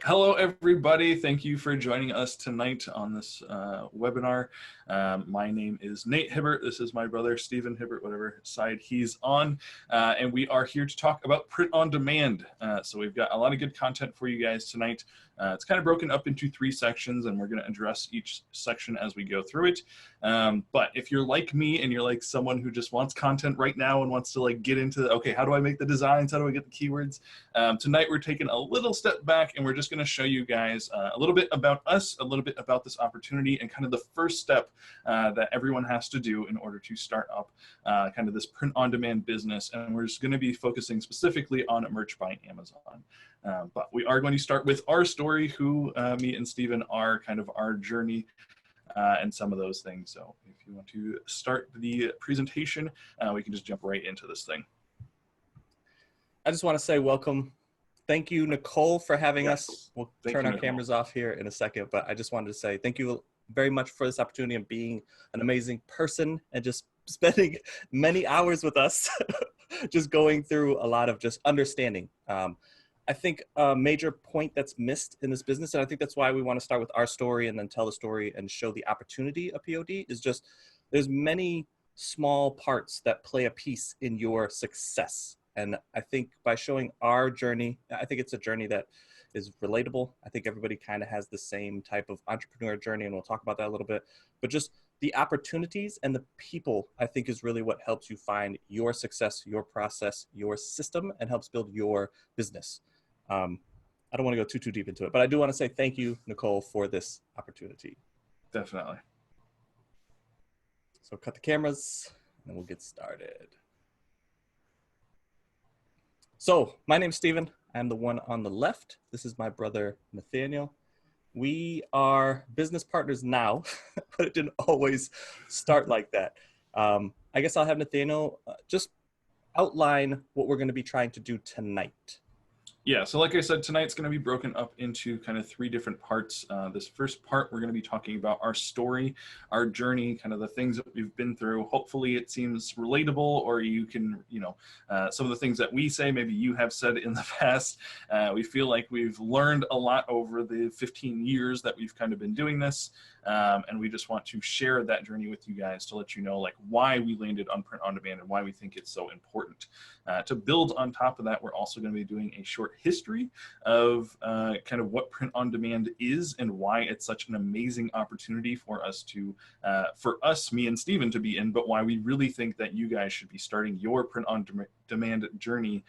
Hello, everybody. Thank you for joining us tonight on this webinar. My name is Nate Hibbert. This is my brother, Stephen Hibbert, whatever side he's on. And we are here to talk about print on demand. So we've got a lot of good content for you guys tonight. It's kind of broken up into 3 sections, and we're going to address each section as we go through it. But if you're like me and you're like someone who just wants content right now and wants to like get into, okay, how do I make the designs? How do I get the keywords? Tonight we're taking a little step back, and we're just going to show you guys a little bit about us, a little bit about this opportunity, and kind of the first step that everyone has to do in order to start up kind of this print-on-demand business. And we're just going to be focusing specifically on merch by Amazon. But we are going to start with our story, who me and Stephen are, kind of our journey, and some of those things. So if you want to start the presentation, we can just jump right into this thing. I just want to say welcome. Thank you, Nicole, for having us. We'll turn our cameras off here in a second, but I just wanted to say thank you very much for this opportunity and being an amazing person and just spending many hours with us, just going through a lot of just understanding. I think a major point that's missed in this business, and I think that's why we want to start with our story and then tell the story and show the opportunity of POD, is just there's many small parts that play a piece in your success. And I think by showing our journey, I think it's a journey that is relatable. I think everybody kind of has the same type of entrepreneur journey, and we'll talk about that a little bit. But just the opportunities and the people, I think, is really what helps you find your success, your process, your system, and helps build your business. I don't want to go too deep into it, but I do want to say thank you, Nicole, for this opportunity. Definitely. So cut the cameras and we'll get started. So my name's Stephen. I'm the one on the left. This is my brother, Nathaniel. We are business partners now, but it didn't always start like that. I guess I'll have Nathaniel just outline what we're going to be trying to do tonight. Yeah, so like I said, tonight's going to be broken up into kind of 3 different parts. This first part, we're going to be talking about our story, our journey, kind of the things that we've been through. Hopefully it seems relatable, or you can, some of the things that we say, maybe you have said in the past. We feel like we've learned a lot over the 15 years that we've kind of been doing this. And we just want to share that journey with you guys to let you know like why we landed on print on demand and why we think it's so important. To build on top of that, we're also going to be doing a short history of kind of what print on demand is and why it's such an amazing opportunity for us to, me and Stephen to be in, but why we really think that you guys should be starting your print on demand journey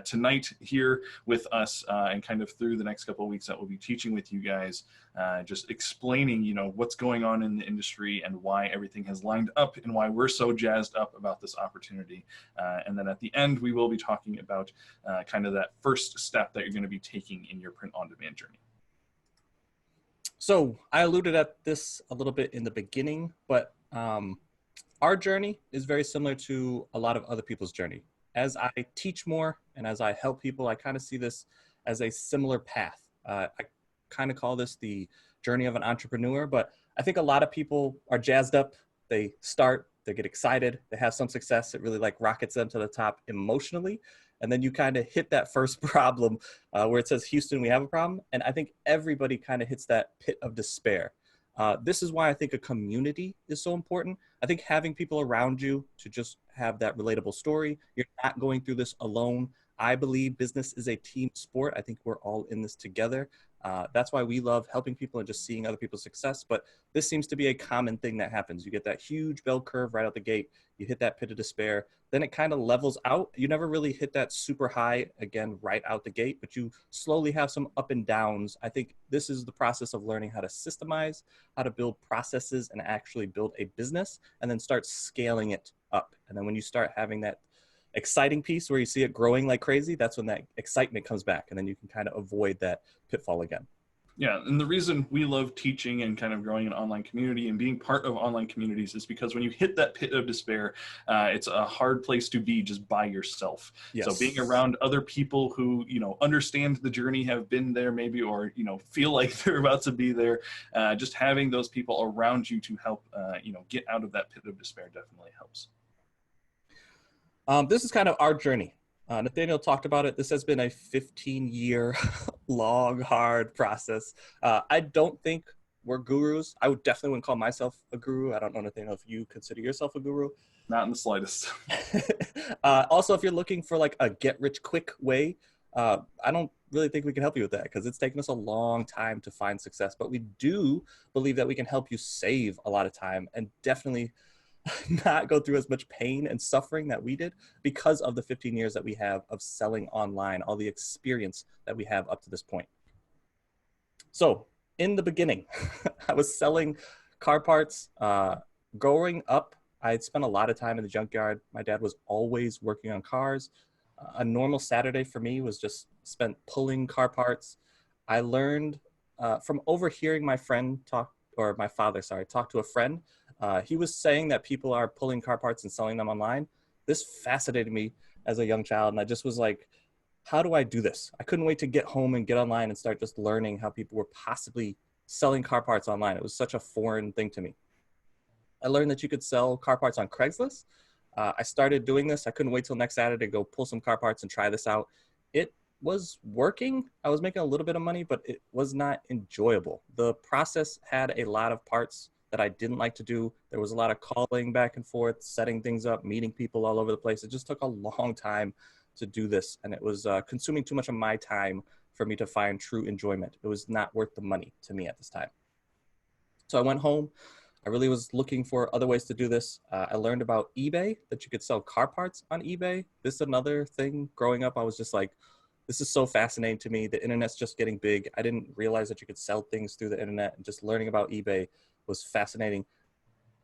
tonight here with us, and kind of through the next couple of weeks that we'll be teaching with you guys, just explaining, what's going on in the industry and why everything has lined up and why we're so jazzed up about this opportunity. And then at the end, we will be talking about kind of that first step that you're going to be taking in your print on demand journey. So I alluded at this a little bit in the beginning, but our journey is very similar to a lot of other people's journey. As I teach more and as I help people, I kind of see this as a similar path. I kind of call this the journey of an entrepreneur, but I think a lot of people are jazzed up. They start, they get excited, they have some success. It really like rockets them to the top emotionally. And then you kind of hit that first problem where it says, Houston, we have a problem. And I think everybody kind of hits that pit of despair. This is why I think a community is so important. I think having people around you to just have that relatable story. You're not going through this alone. I believe business is a team sport. I think we're all in this together. That's why we love helping people and just seeing other people's success. But this seems to be a common thing that happens. You get that huge bell curve right out the gate. You hit that pit of despair. Then it kind of levels out. You never really hit that super high again right out the gate, but you slowly have some up and downs. I think this is the process of learning how to systemize, how to build processes and actually build a business, and then start scaling it up. And then when you start having that exciting piece where you see it growing like crazy, that's when that excitement comes back, and then you can kind of avoid that pitfall again. Yeah, and the reason we love teaching and kind of growing an online community and being part of online communities is because when you hit that pit of despair, it's a hard place to be just by yourself. Yes. So being around other people who, understand the journey, have been there maybe, or, feel like they're about to be there, just having those people around you to help, get out of that pit of despair definitely helps. This is kind of our journey. Nathaniel talked about it. This has been a 15-year long, hard process. I don't think we're gurus. I would definitely wouldn't call myself a guru. I don't know, Nathaniel, if you consider yourself a guru. Not in the slightest. Also, if you're looking for like a get rich quick way, I don't really think we can help you with that because it's taken us a long time to find success. But we do believe that we can help you save a lot of time and definitely not go through as much pain and suffering that we did because of the 15 years that we have of selling online, all the experience that we have up to this point. So in the beginning, I was selling car parts. Growing up, I had spent a lot of time in the junkyard. My dad was always working on cars. A normal Saturday for me was just spent pulling car parts. I learned from overhearing my friend talk, or my father, sorry, talk to a friend. He was saying that people are pulling car parts and selling them online. This fascinated me as a young child, and I just was like, how do I do this? I couldn't wait to get home and get online and start just learning how people were possibly selling car parts online. It was such a foreign thing to me. I learned that you could sell car parts on Craigslist. I started doing this. I couldn't wait till next Saturday to go pull some car parts and try this out. It was working. I was making a little bit of money, but it was not enjoyable. The process had a lot of parts that I didn't like to do. There was a lot of calling back and forth, setting things up, meeting people all over the place. It just took a long time to do this, and it was consuming too much of my time for me to find true enjoyment. It was not worth the money to me at this time. So I went home. I really was looking for other ways to do this. I learned about eBay, that you could sell car parts on eBay. This is another thing. Growing up, I was just like, this is so fascinating to me. The internet's just getting big. I didn't realize that you could sell things through the internet, and just learning about eBay was fascinating.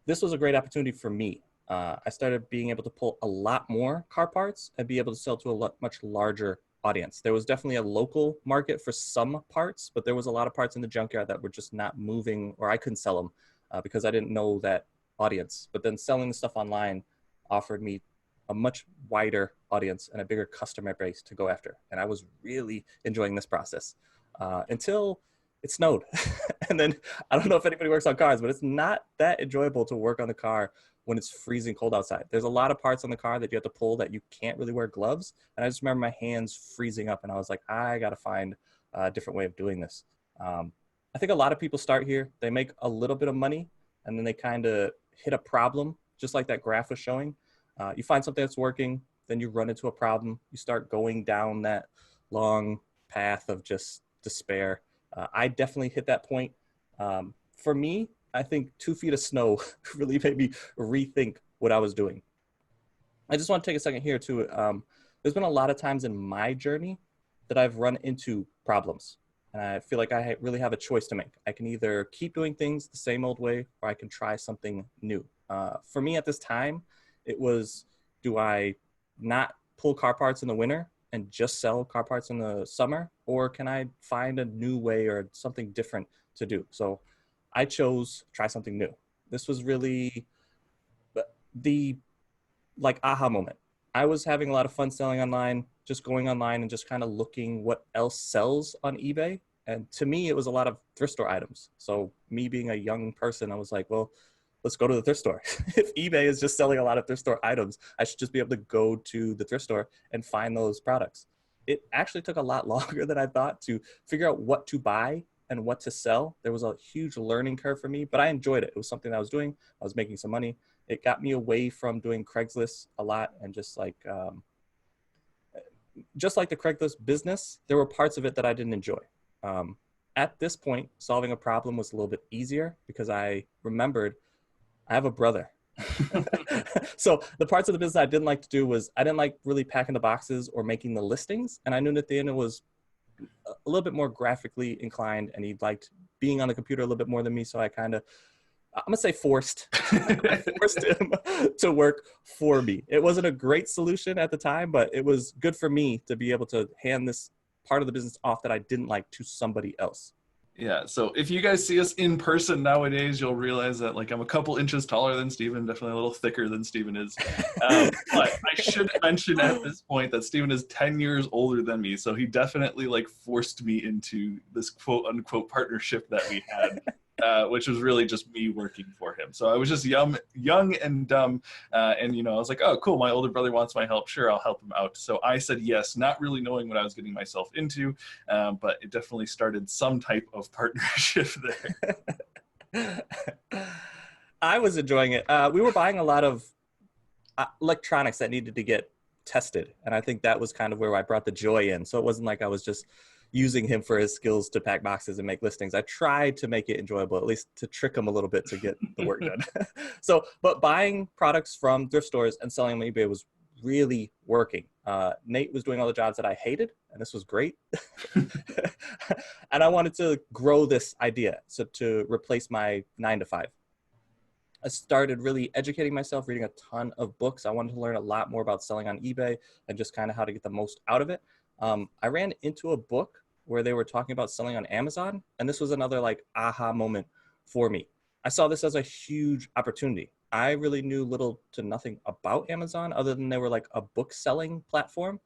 This was a great opportunity for me. I started being able to pull a lot more car parts and be able to sell to a much larger audience. There was definitely a local market for some parts, but there was a lot of parts in the junkyard that were just not moving, or I couldn't sell them because I didn't know that audience. But then selling the stuff online offered me a much wider audience and a bigger customer base to go after. And I was really enjoying this process until it snowed. And then I don't know if anybody works on cars, but it's not that enjoyable to work on the car when it's freezing cold outside. There's a lot of parts on the car that you have to pull that you can't really wear gloves. And I just remember my hands freezing up, and I was like, I got to find a different way of doing this. I think a lot of people start here. They make a little bit of money, and then they kind of hit a problem, just like that graph was showing. You find something that's working, then you run into a problem. You start going down that long path of just despair. I definitely hit that point. For me, I think 2 feet of snow really made me rethink what I was doing. I just want to take a second here too. There's been a lot of times in my journey that I've run into problems. And I feel like I really have a choice to make. I can either keep doing things the same old way, or I can try something new. For me at this time, it was, do I not pull car parts in the winter and just sell car parts in the summer? Or can I find a new way or something different to do? So I chose try something new. This was really the like aha moment. I was having a lot of fun selling online, just going online and just kind of looking what else sells on eBay. And to me, it was a lot of thrift store items. So me being a young person, I was like, well, let's go to the thrift store. If eBay is just selling a lot of thrift store items, I should just be able to go to the thrift store and find those products. It actually took a lot longer than I thought to figure out what to buy and what to sell. There was a huge learning curve for me, but I enjoyed it. It was something that I was doing. I was making some money. It got me away from doing Craigslist a lot, and just like the Craigslist business, there were parts of it that I didn't enjoy. At this point, solving a problem was a little bit easier because I remembered I have a brother. So the parts of the business I didn't like to do was I didn't like really packing the boxes or making the listings. And I knew Nathaniel was a little bit more graphically inclined, and he liked being on the computer a little bit more than me. So I kind of, I'm gonna say forced. I forced him to work for me. It wasn't a great solution at the time, but it was good for me to be able to hand this part of the business off that I didn't like to somebody else. Yeah, so if you guys see us in person nowadays, you'll realize that like I'm a couple inches taller than Steven, definitely a little thicker than Steven is. But I should mention at this point that Steven is 10 years older than me, so he definitely like forced me into this quote unquote partnership that we had. which was really just me working for him. So I was just young and dumb, and I was like, oh, cool, my older brother wants my help. Sure, I'll help him out. So I said yes, not really knowing what I was getting myself into, but it definitely started some type of partnership there. I was enjoying it. We were buying a lot of electronics that needed to get tested, and I think that was kind of where I brought the joy in. So it wasn't like I was just using him for his skills to pack boxes and make listings. I tried to make it enjoyable, at least to trick him a little bit to get the work done. So, but buying products from thrift stores and selling them on eBay was really working. Nate was doing all the jobs that I hated, and this was great. And I wanted to grow this idea, so to replace my 9 to 5. I started really educating myself, reading a ton of books. I wanted to learn a lot more about selling on eBay and just kind of how to get the most out of it. I ran into a book where they were talking about selling on Amazon, and this was another like aha moment for me. I saw this as a huge opportunity. I really knew little to nothing about Amazon other than they were like a book selling platform.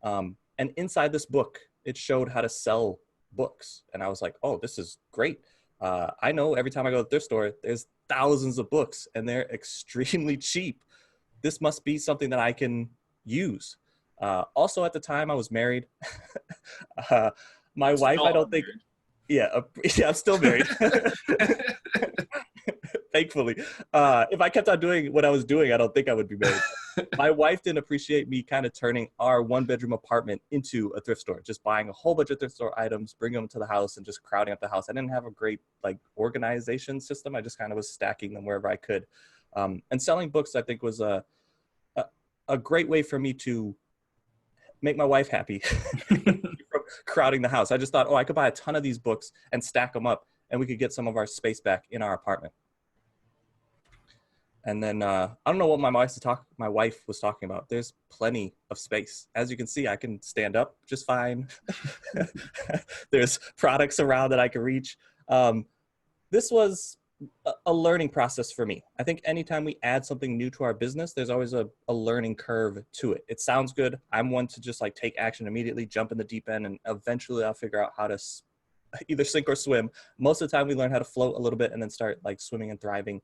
And inside this book, it showed how to sell books. And I was like, oh, this is great. I know every time I go to the thrift store, there's thousands of books and they're extremely cheap. This must be something that I can use. Also, at the time, I was married. My wife, I don't think, yeah, I'm still married. Thankfully. If I kept on doing what I was doing, I don't think I would be married. My wife didn't appreciate me kind of turning our 1-bedroom apartment into a thrift store, just buying a whole bunch of thrift store items, bringing them to the house and just crowding up the house. I didn't have a great like organization system. I just kind of was stacking them wherever I could. And selling books, I think, was a great way for me to make my wife happy from crowding the house. I just thought, oh, I could buy a ton of these books and stack them up and we could get some of our space back in our apartment. And then I don't know what my wife was talking about. There's plenty of space. As you can see, I can stand up just fine. There's products around that I can reach. This was a learning process for me. I think anytime we add something new to our business, there's always a learning curve to it. It sounds good. I'm one to just like take action immediately, jump in the deep end, and eventually I'll figure out how to either sink or swim. Most of the time we learn how to float a little bit and then start like swimming and thriving.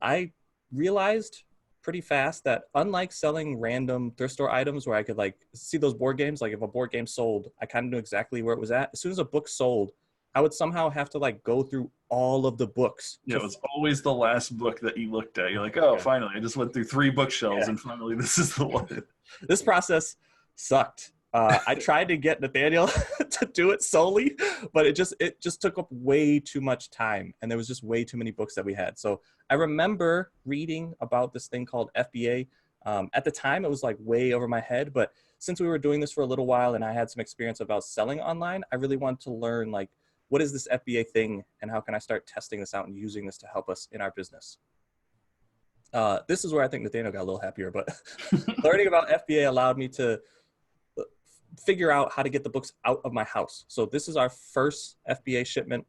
I realized pretty fast that unlike selling random thrift store items where I could like see those board games, like if a board game sold, I kind of knew exactly where it was at. As soon as a book sold, I would somehow have to like go through all of the books. Yeah, it was always the last book that you looked at. You're like, oh, finally, I just went through 3 bookshelves and finally this is the one. This process sucked. I tried to get Nathaniel to do it solely, but it just took up way too much time, and there was just way too many books that we had. So I remember reading about this thing called FBA. At the time, it was like way over my head, but since we were doing this for a little while and I had some experience about selling online, I really wanted to learn like, what is this FBA thing and how can I start testing this out and using this to help us in our business? This is where I think Nathaniel got a little happier, but learning about FBA allowed me to figure out how to get the books out of my house. So this is our first FBA shipment.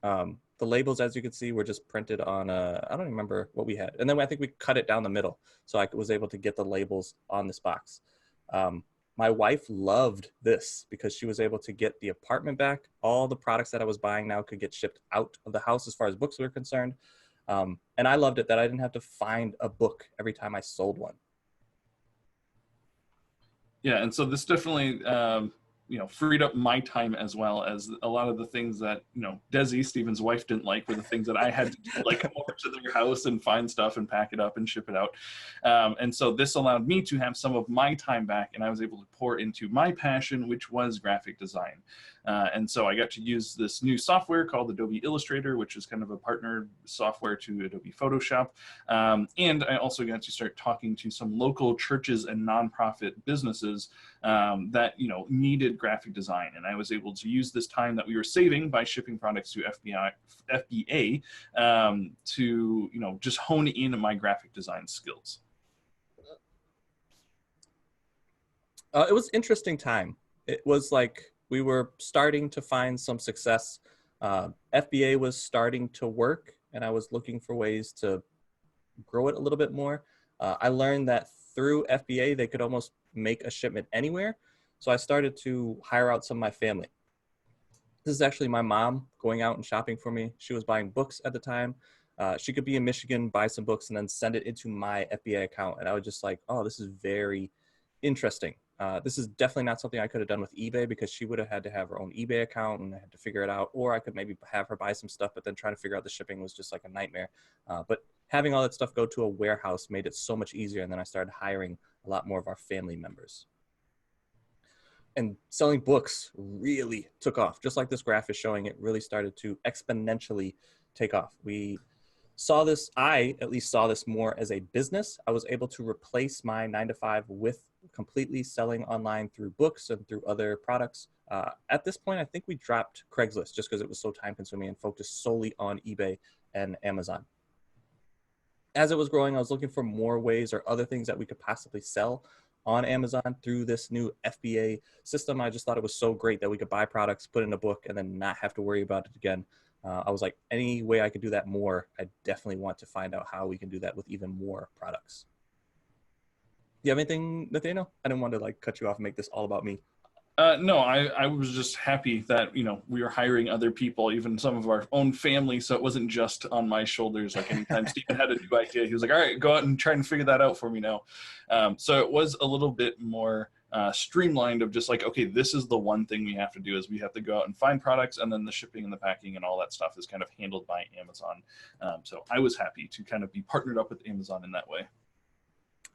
The labels, as you can see, were just printed on I don't even remember what we had. And then I think we cut it down the middle. So I was able to get the labels on this box. My wife loved this because she was able to get the apartment back. All the products that I was buying now could get shipped out of the house as far as books were concerned. And I loved it that I didn't have to find a book every time I sold one. Yeah, and so this definitely, freed up my time as well, as a lot of the things that, Desi, Stephen's wife, didn't like were the things that I had to do, like come over to their house and find stuff and pack it up and ship it out. And so this allowed me to have some of my time back, and I was able to pour into my passion, which was graphic design. And so I got to use this new software called Adobe Illustrator, which is kind of a partner software to Adobe Photoshop. And I also got to start talking to some local churches and nonprofit businesses that, needed graphic design. And I was able to use this time that we were saving by shipping products to FBA to, just hone in my graphic design skills. It was an interesting time. It was like we were starting to find some success. FBA was starting to work, and I was looking for ways to grow it a little bit more. I learned that through FBA, they could almost make a shipment anywhere. So I started to hire out some of my family. This is actually my mom going out and shopping for me. She was buying books at the time. She could be in Michigan, buy some books, and then send it into my FBA account. And I was just like, oh, this is very interesting. This is definitely not something I could have done with eBay, because she would have had to have her own eBay account and I had to figure it out. Or I could maybe have her buy some stuff, but then trying to figure out the shipping was just like a nightmare. But having all that stuff go to a warehouse made it so much easier. And then I started hiring a lot more of our family members. And selling books really took off. Just like this graph is showing, it really started to exponentially take off. We saw this, I at least saw this more as a business. I was able to replace my 9 to 5 with completely selling online through books and through other products. At this point, I think we dropped Craigslist just because it was so time consuming and focused solely on eBay and Amazon. As it was growing, I was looking for more ways or other things that we could possibly sell on Amazon through this new FBA system. I just thought it was so great that we could buy products, put in a book, and then not have to worry about it again. I was like, any way I could do that more, I definitely want to find out how we can do that with even more products. Do you have anything, Nathaniel? I didn't want to like cut you off and make this all about me. No, I was just happy that, we were hiring other people, even some of our own family, so it wasn't just on my shoulders. Like anytime Stephen had a new idea, he was like, all right, go out and try and figure that out for me now. So it was a little bit more streamlined of just like, okay, this is the one thing we have to do is we have to go out and find products, and then the shipping and the packing and all that stuff is kind of handled by Amazon. So I was happy to kind of be partnered up with Amazon in that way.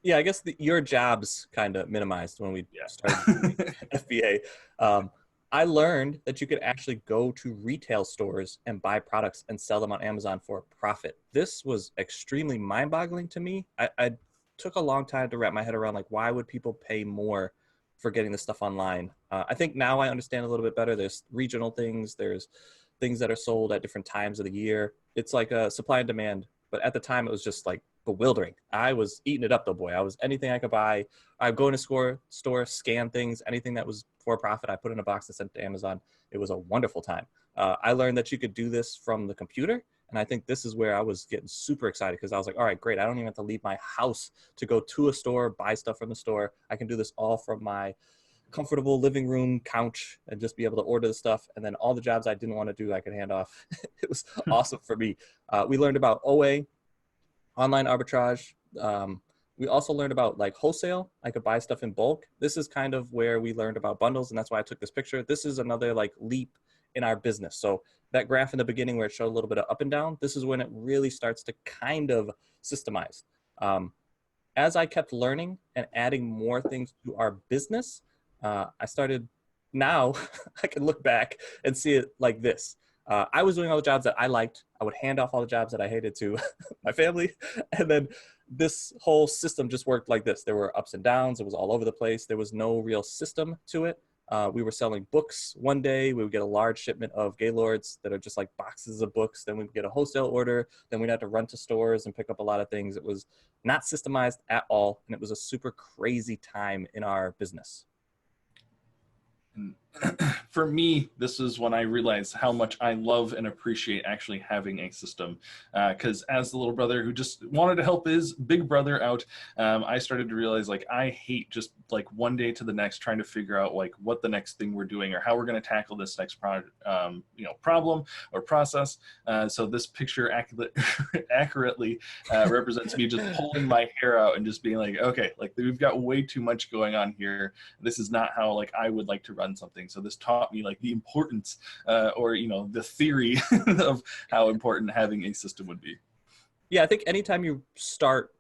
Yeah, I guess your jobs kind of minimized when we started doing FBA. I learned that you could actually go to retail stores and buy products and sell them on Amazon for a profit. This was extremely mind-boggling to me. I took a long time to wrap my head around, like, why would people pay more for getting this stuff online? I think now I understand a little bit better. There's regional things. There's things that are sold at different times of the year. It's like a supply and demand. But at the time, it was just like bewildering. I was eating it up though, boy. I was anything I could buy. I'd go in a store, scan things, anything that was for profit, I put in a box and sent to Amazon. It was a wonderful time. I learned that you could do this from the computer. And I think this is where I was getting super excited, because I was like, all right, great. I don't even have to leave my house to go to a store, buy stuff from the store. I can do this all from my comfortable living room couch and just be able to order the stuff. And then all the jobs I didn't want to do, I could hand off. It was awesome for me. We learned about OA, online arbitrage. We also learned about like wholesale. I could buy stuff in bulk. This is kind of where we learned about bundles, and that's why I took this picture. This is another like leap in our business. So that graph in the beginning where it showed a little bit of up and down, this is when it really starts to kind of systemize. As I kept learning and adding more things to our business, I started, now I can look back and see it like this. I was doing all the jobs that I liked. I would hand off all the jobs that I hated to my family. And then this whole system just worked like this. There were ups and downs. It was all over the place. There was no real system to it. We were selling books one day. We would get a large shipment of Gaylords that are just like boxes of books. Then we'd get a wholesale order. Then we'd have to run to stores and pick up a lot of things. It was not systemized at all. And it was a super crazy time in our business. And for me, this is when I realized how much I love and appreciate actually having a system. Because as the little brother who just wanted to help his big brother out, I started to realize like I hate just like one day to the next trying to figure out like what the next thing we're doing or how we're going to tackle this next problem or process. So this picture accurately represents me just pulling my hair out and just being like, okay, like we've got way too much going on here. This is not how like I would like to run something. So this taught me like the importance or the theory of how important having a system would be. Yeah, I think anytime you start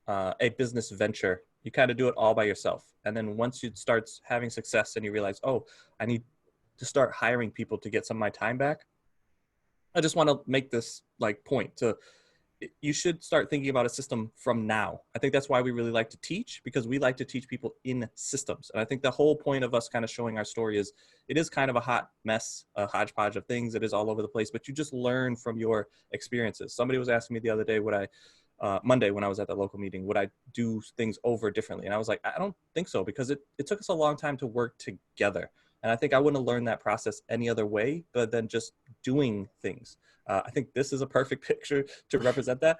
a business venture, you kind of do it all by yourself. And then once you start having success and you realize, oh, I need to start hiring people to get some of my time back. I just want to make this like point to, you should start thinking about a system from now. I think that's why we really like to teach, because we like to teach people in systems. And I think the whole point of us kind of showing our story is it is kind of a hot mess, a hodgepodge of things. It is all over the place, but you just learn from your experiences. Somebody was asking me the other day, Monday when I was at the local meeting, would I do things over differently? And I was like, I don't think so, because it took us a long time to work together. And I think I wouldn't have learned that process any other way, but then just doing things. I think this is a perfect picture to represent that.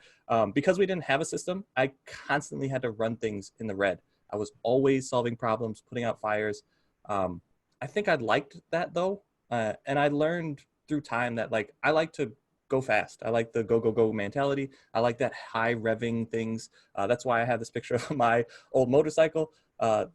Because we didn't have a system, I constantly had to run things in the red. I was always solving problems, putting out fires. I think I liked that though. And I learned through time that like I like to go fast. I like the go go go mentality. I like that high revving things. That's why I have this picture of my old motorcycle.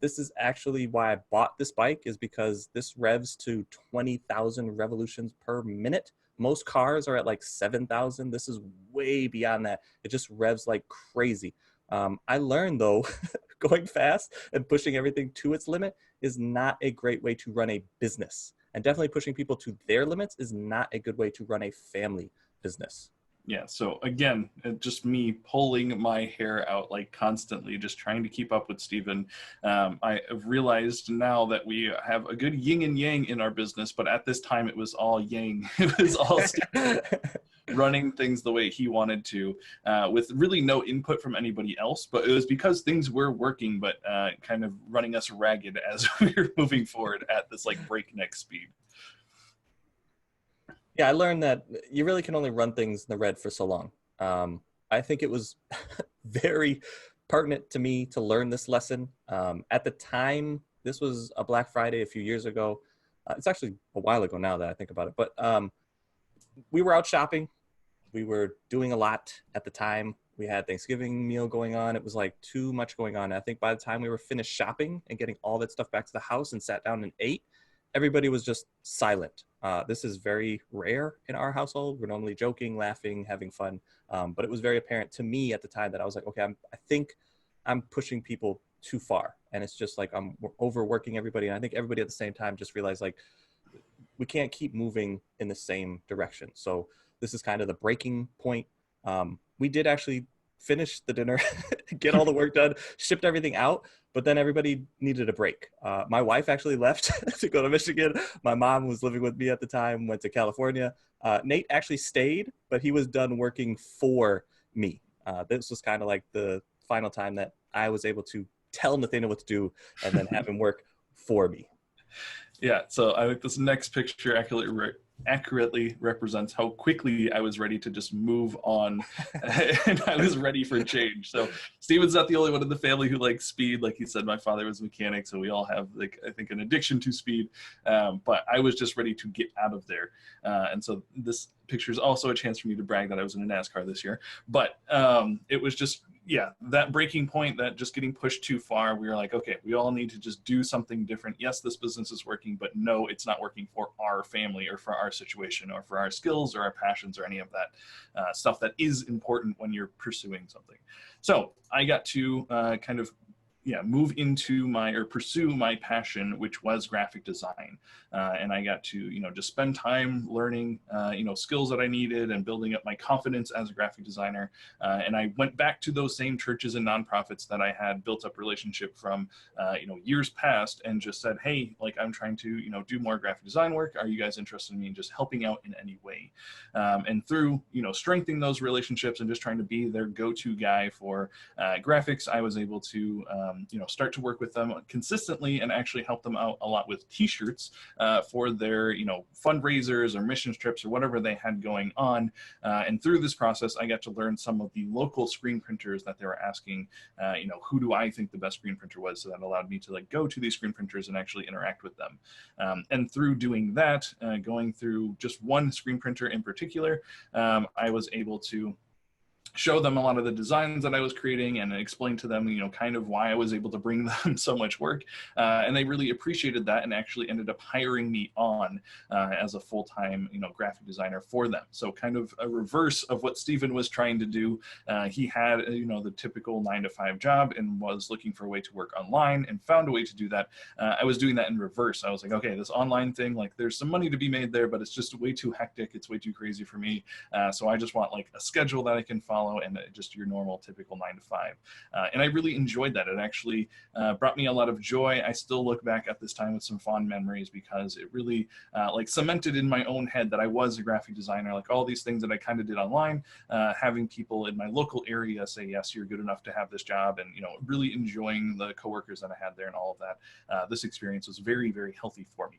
This is actually why I bought this bike, is because this revs to 20,000 revolutions per minute. Most cars are at like 7,000. This is way beyond that. It just revs like crazy. I learned though, going fast and pushing everything to its limit is not a great way to run a business. And definitely pushing people to their limits is not a good way to run a family business. Yeah, so again, just me pulling my hair out like constantly, just trying to keep up with Steven. I have realized now that we have a good yin and yang in our business, but at this time it was all yang. It was all Steven running things the way he wanted to, with really no input from anybody else. But it was because things were working, but kind of running us ragged as we were moving forward at this like breakneck speed. Yeah, I learned that you really can only run things in the red for so long. I think it was very pertinent to me to learn this lesson. At the time, this was a Black Friday a few years ago. It's actually a while ago now that I think about it. But we were out shopping. We were doing a lot at the time. We had Thanksgiving meal going on. It was like too much going on. I think by the time we were finished shopping and getting all that stuff back to the house and sat down and ate, everybody was just silent. This is very rare in our household. We're normally joking, laughing, having fun. But it was very apparent to me at the time that I was like, okay, I think I'm pushing people too far. And it's just like I'm overworking everybody. And I think everybody at the same time just realized like, we can't keep moving in the same direction. So this is kind of the breaking point. We did actually finish the dinner, get all the work done, shipped everything out, but then everybody needed a break. My wife actually left to go to Michigan. My mom was living with me at the time, went to California. Nate actually stayed, but he was done working for me. This was kind of like the final time that I was able to tell Nathaniel what to do and then have him work for me. Yeah, so I think this next picture accurately represents how quickly I was ready to just move on and I was ready for change. So Steven's not the only one in the family who likes speed. Like he said, my father was a mechanic, so we all have, like, I think, an addiction to speed. But I was just ready to get out of there. And so this picture is also a chance for me to brag that I was in a NASCAR this year. But it was just, yeah, that breaking point, that just getting pushed too far, we were like, okay, we all need to just do something different. Yes, this business is working, but no, it's not working for our family or for our situation or for our skills or our passions or any of that stuff that is important when you're pursuing something. So I got to kind of move into pursue my passion, which was graphic design. And I got to, just spend time learning, skills that I needed and building up my confidence as a graphic designer. And I went back to those same churches and nonprofits that I had built up relationship from, years past, and just said, hey, like, I'm trying to, do more graphic design work. Are you guys interested in me just helping out in any way? And through, strengthening those relationships and just trying to be their go-to guy for graphics, I was able to, start to work with them consistently and actually help them out a lot with t-shirts for their, fundraisers or mission trips or whatever they had going on. And through this process, I got to learn some of the local screen printers that they were asking, who do I think the best screen printer was? So that allowed me to like go to these screen printers and actually interact with them. And through doing that, going through just one screen printer in particular, I was able to show them a lot of the designs that I was creating and explain to them, kind of why I was able to bring them so much work. And they really appreciated that and actually ended up hiring me on as a full-time, graphic designer for them. So kind of a reverse of what Steven was trying to do. He had, the typical 9-to-5 job and was looking for a way to work online and found a way to do that. I was doing that in reverse. I was like, okay, this online thing, like there's some money to be made there, but it's just way too hectic. It's way too crazy for me. So I just want like a schedule that I can follow and just your normal typical 9-to-5. And I really enjoyed that. It actually brought me a lot of joy. I still look back at this time with some fond memories because it really like cemented in my own head that I was a graphic designer. Like all these things that I kind of did online, having people in my local area say, yes, you're good enough to have this job, and really enjoying the coworkers that I had there and all of that. This experience was very, very healthy for me.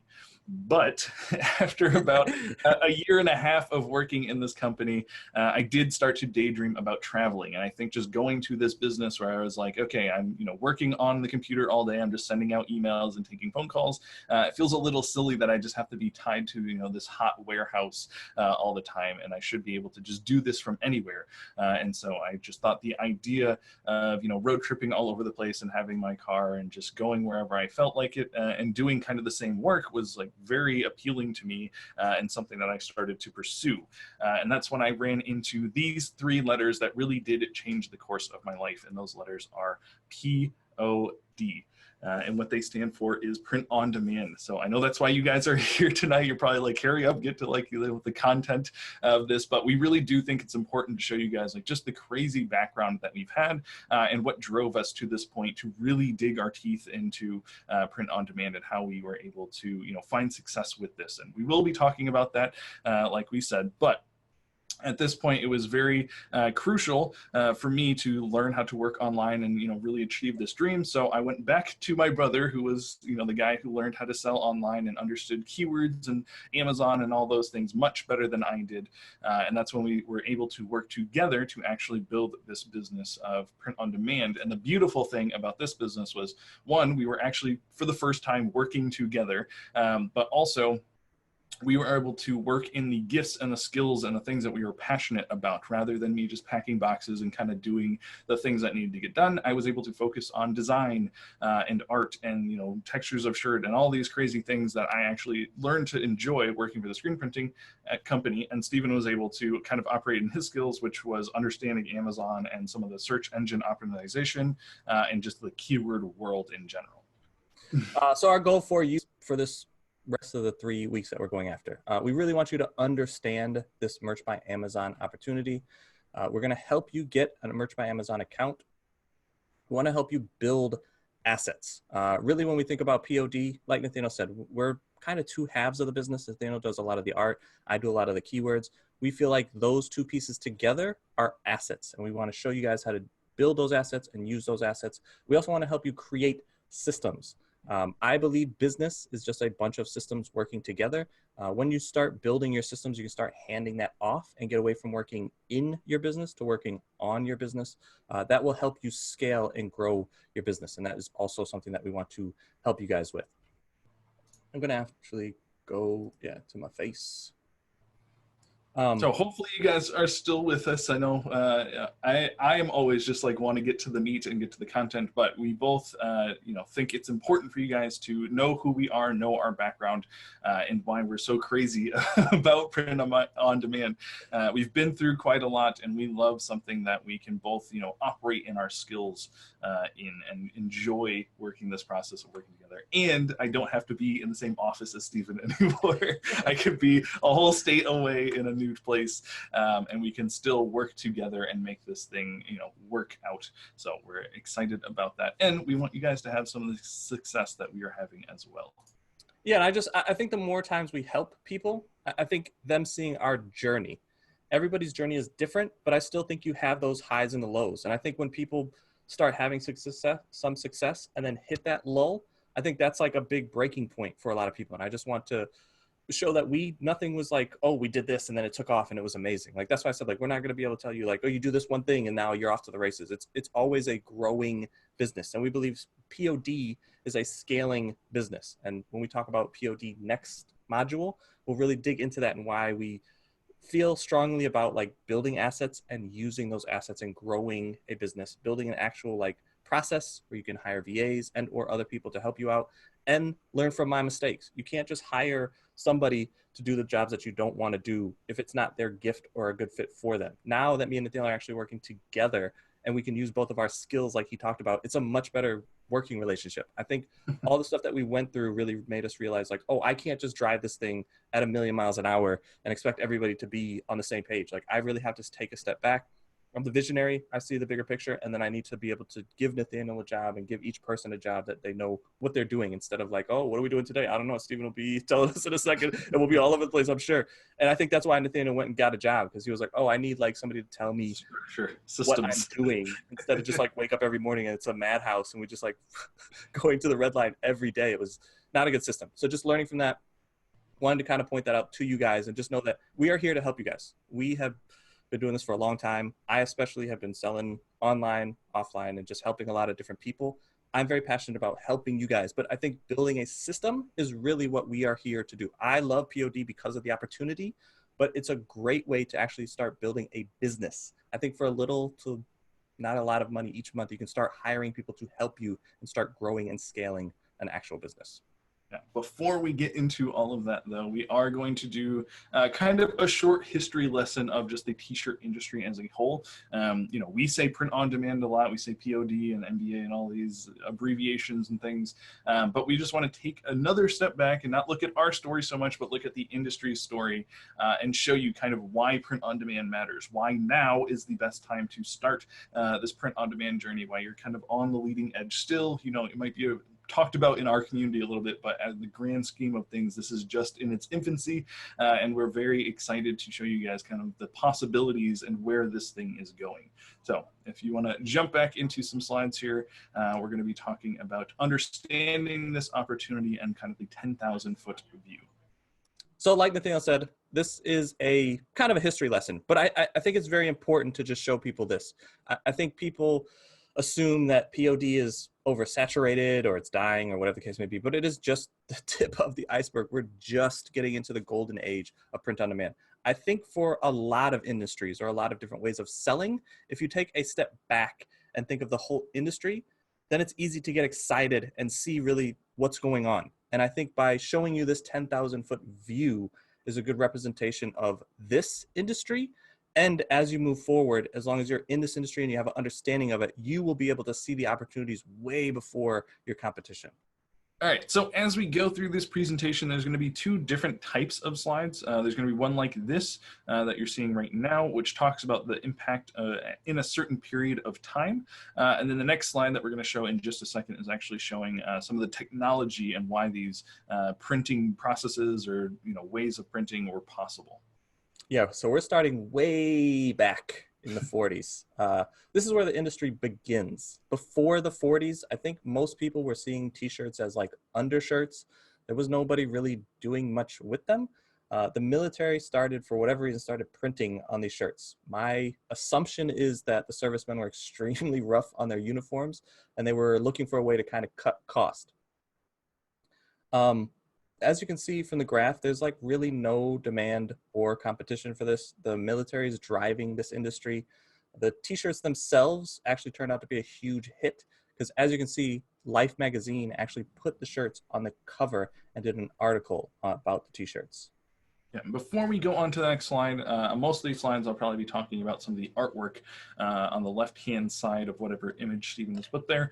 But after about a year and a half of working in this company, I did start to daydream dream about traveling. And I think just going to this business where I was like, okay, I'm, working on the computer all day. I'm just sending out emails and taking phone calls. It feels a little silly that I just have to be tied to, this hot warehouse all the time. And I should be able to just do this from anywhere. And so I just thought the idea of, road tripping all over the place and having my car and just going wherever I felt like it and doing kind of the same work was like very appealing to me and something that I started to pursue. And that's when I ran into these three letters that really did change the course of my life. And those letters are POD. And what they stand for is print on demand. So I know that's why you guys are here tonight. You're probably like, hurry up, get to like the content of this. But we really do think it's important to show you guys like just the crazy background that we've had and what drove us to this point to really dig our teeth into print on demand and how we were able to find success with this. And we will be talking about that, like we said, but at this point, it was very crucial for me to learn how to work online and really achieve this dream. So I went back to my brother, who was the guy who learned how to sell online and understood keywords and Amazon and all those things much better than I did. And that's when we were able to work together to actually build this business of print on demand. And the beautiful thing about this business was, one, we were actually for the first time working together, but also we were able to work in the gifts and the skills and the things that we were passionate about rather than me just packing boxes and kind of doing the things that needed to get done. I was able to focus on design and art and textures of shirt and all these crazy things that I actually learned to enjoy working for the screen printing company. And Stephen was able to kind of operate in his skills, which was understanding Amazon and some of the search engine optimization and just the keyword world in general. So our goal for you for this rest of the 3 weeks that we're going after, we really want you to understand this Merch by Amazon opportunity. We're going to help you get a Merch by Amazon account. We want to help you build assets. Really, when we think about POD, like Nathaniel said, we're kind of two halves of the business. Nathaniel does a lot of the art. I do a lot of the keywords. We feel like those two pieces together are assets, and we want to show you guys how to build those assets and use those assets. We also want to help you create systems. I believe business is just a bunch of systems working together. When you start building your systems, you can start handing that off and get away from working in your business to working on your business. That will help you scale and grow your business. And that is also something that we want to help you guys with. I'm going to actually go to my face. So hopefully you guys are still with us. I know I am always just like want to get to the meat and get to the content, but we both think it's important for you guys to know who we are, know our background, and why we're so crazy about print on demand. We've been through quite a lot, and we love something that we can both operate in our skills in and enjoy working this process of working together. And I don't have to be in the same office as Stephen anymore. I could be a whole state away in a new place, and we can still work together and make this thing work out. So we're excited about that, and we want you guys to have some of the success that we are having as well. Yeah, and I think the more times we help people, I think them seeing our journey. Everybody's journey is different, but I still think you have those highs and the lows. And I think when people start having some success and then hit that lull, I think that's like a big breaking point for a lot of people. And I just want to show that nothing was like, oh, we did this and then it took off and it was amazing. Like, that's why I said, like, we're not going to be able to tell you like, oh, you do this one thing and now you're off to the races. It's always a growing business. And we believe POD is a scaling business. And when we talk about POD next module, we'll really dig into that and why we feel strongly about like building assets and using those assets and growing a business, building an actual like process where you can hire VAs and or other people to help you out and learn from my mistakes. You can't just hire somebody to do the jobs that you don't want to do if it's not their gift or a good fit for them. Now that me and Nathaniel are actually working together and we can use both of our skills like he talked about, it's a much better working relationship. I think all the stuff that we went through really made us realize like, oh, I can't just drive this thing at 1,000,000 miles an hour and expect everybody to be on the same page. Like, I really have to take a step back. I'm the visionary. I see the bigger picture, and then I need to be able to give Nathaniel a job and give each person a job that they know what they're doing instead of like, oh, what are we doing today? I don't know. Stephen will be telling us in a second, and we'll be all over the place, I'm sure. And I think that's why Nathaniel went and got a job, because he was like, oh, I need like somebody to tell me what I'm doing instead of just like wake up every morning and it's a madhouse and we just like going to the red line every day. It was not a good system. So just learning from that, wanted to kind of point that out to you guys and just know that we are here to help you guys. We have been doing this for a long time. I especially have been selling online, offline, and just helping a lot of different people. I'm very passionate about helping you guys, but I think building a system is really what we are here to do. I love POD because of the opportunity, but it's a great way to actually start building a business. I think for a little to not a lot of money each month, you can start hiring people to help you and start growing and scaling an actual business. Yeah. Before we get into all of that, though, we are going to do kind of a short history lesson of just the t-shirt industry as a whole. We say print on demand a lot. We say POD and MBA and all these abbreviations and things. But we just want to take another step back and not look at our story so much, but look at the industry's story and show you kind of why print on demand matters, why now is the best time to start this print on demand journey, why you're kind of on the leading edge still. It might be talked about in our community a little bit, but as the grand scheme of things, this is just in its infancy, and we're very excited to show you guys kind of the possibilities and where this thing is going. So if you want to jump back into some slides here, we're going to be talking about understanding this opportunity and kind of the 10,000-foot view. So like Nathaniel said, this is a kind of a history lesson, but I think it's very important to just show people this. I think people assume that POD is oversaturated or it's dying or whatever the case may be, but it is just the tip of the iceberg. We're just getting into the golden age of print on demand. I think for a lot of industries or a lot of different ways of selling, if you take a step back and think of the whole industry, then it's easy to get excited and see really what's going on. And I think by showing you this 10,000-foot view is a good representation of this industry. And as you move forward, as long as you're in this industry and you have an understanding of it, you will be able to see the opportunities way before your competition. All right, so as we go through this presentation, there's going to be two different types of slides. There's going to be one like this that you're seeing right now, which talks about the impact in a certain period of time. And then the next slide that we're going to show in just a second is actually showing some of the technology and why these printing processes or ways of printing were possible. Yeah, so we're starting way back in the 40s. This is where the industry begins. Before the 40s, I think most people were seeing t-shirts as like undershirts. There was nobody really doing much with them. The military for whatever reason, started printing on these shirts. My assumption is that the servicemen were extremely rough on their uniforms and they were looking for a way to kind of cut cost. As you can see from the graph, there's like really no demand or competition for this. The military is driving this industry. The t-shirts themselves actually turned out to be a huge hit because as you can see, Life magazine actually put the shirts on the cover and did an article about the t-shirts. Yeah, before we go on to the next slide, most of these slides I'll probably be talking about some of the artwork on the left-hand side of whatever image Stephen has put there,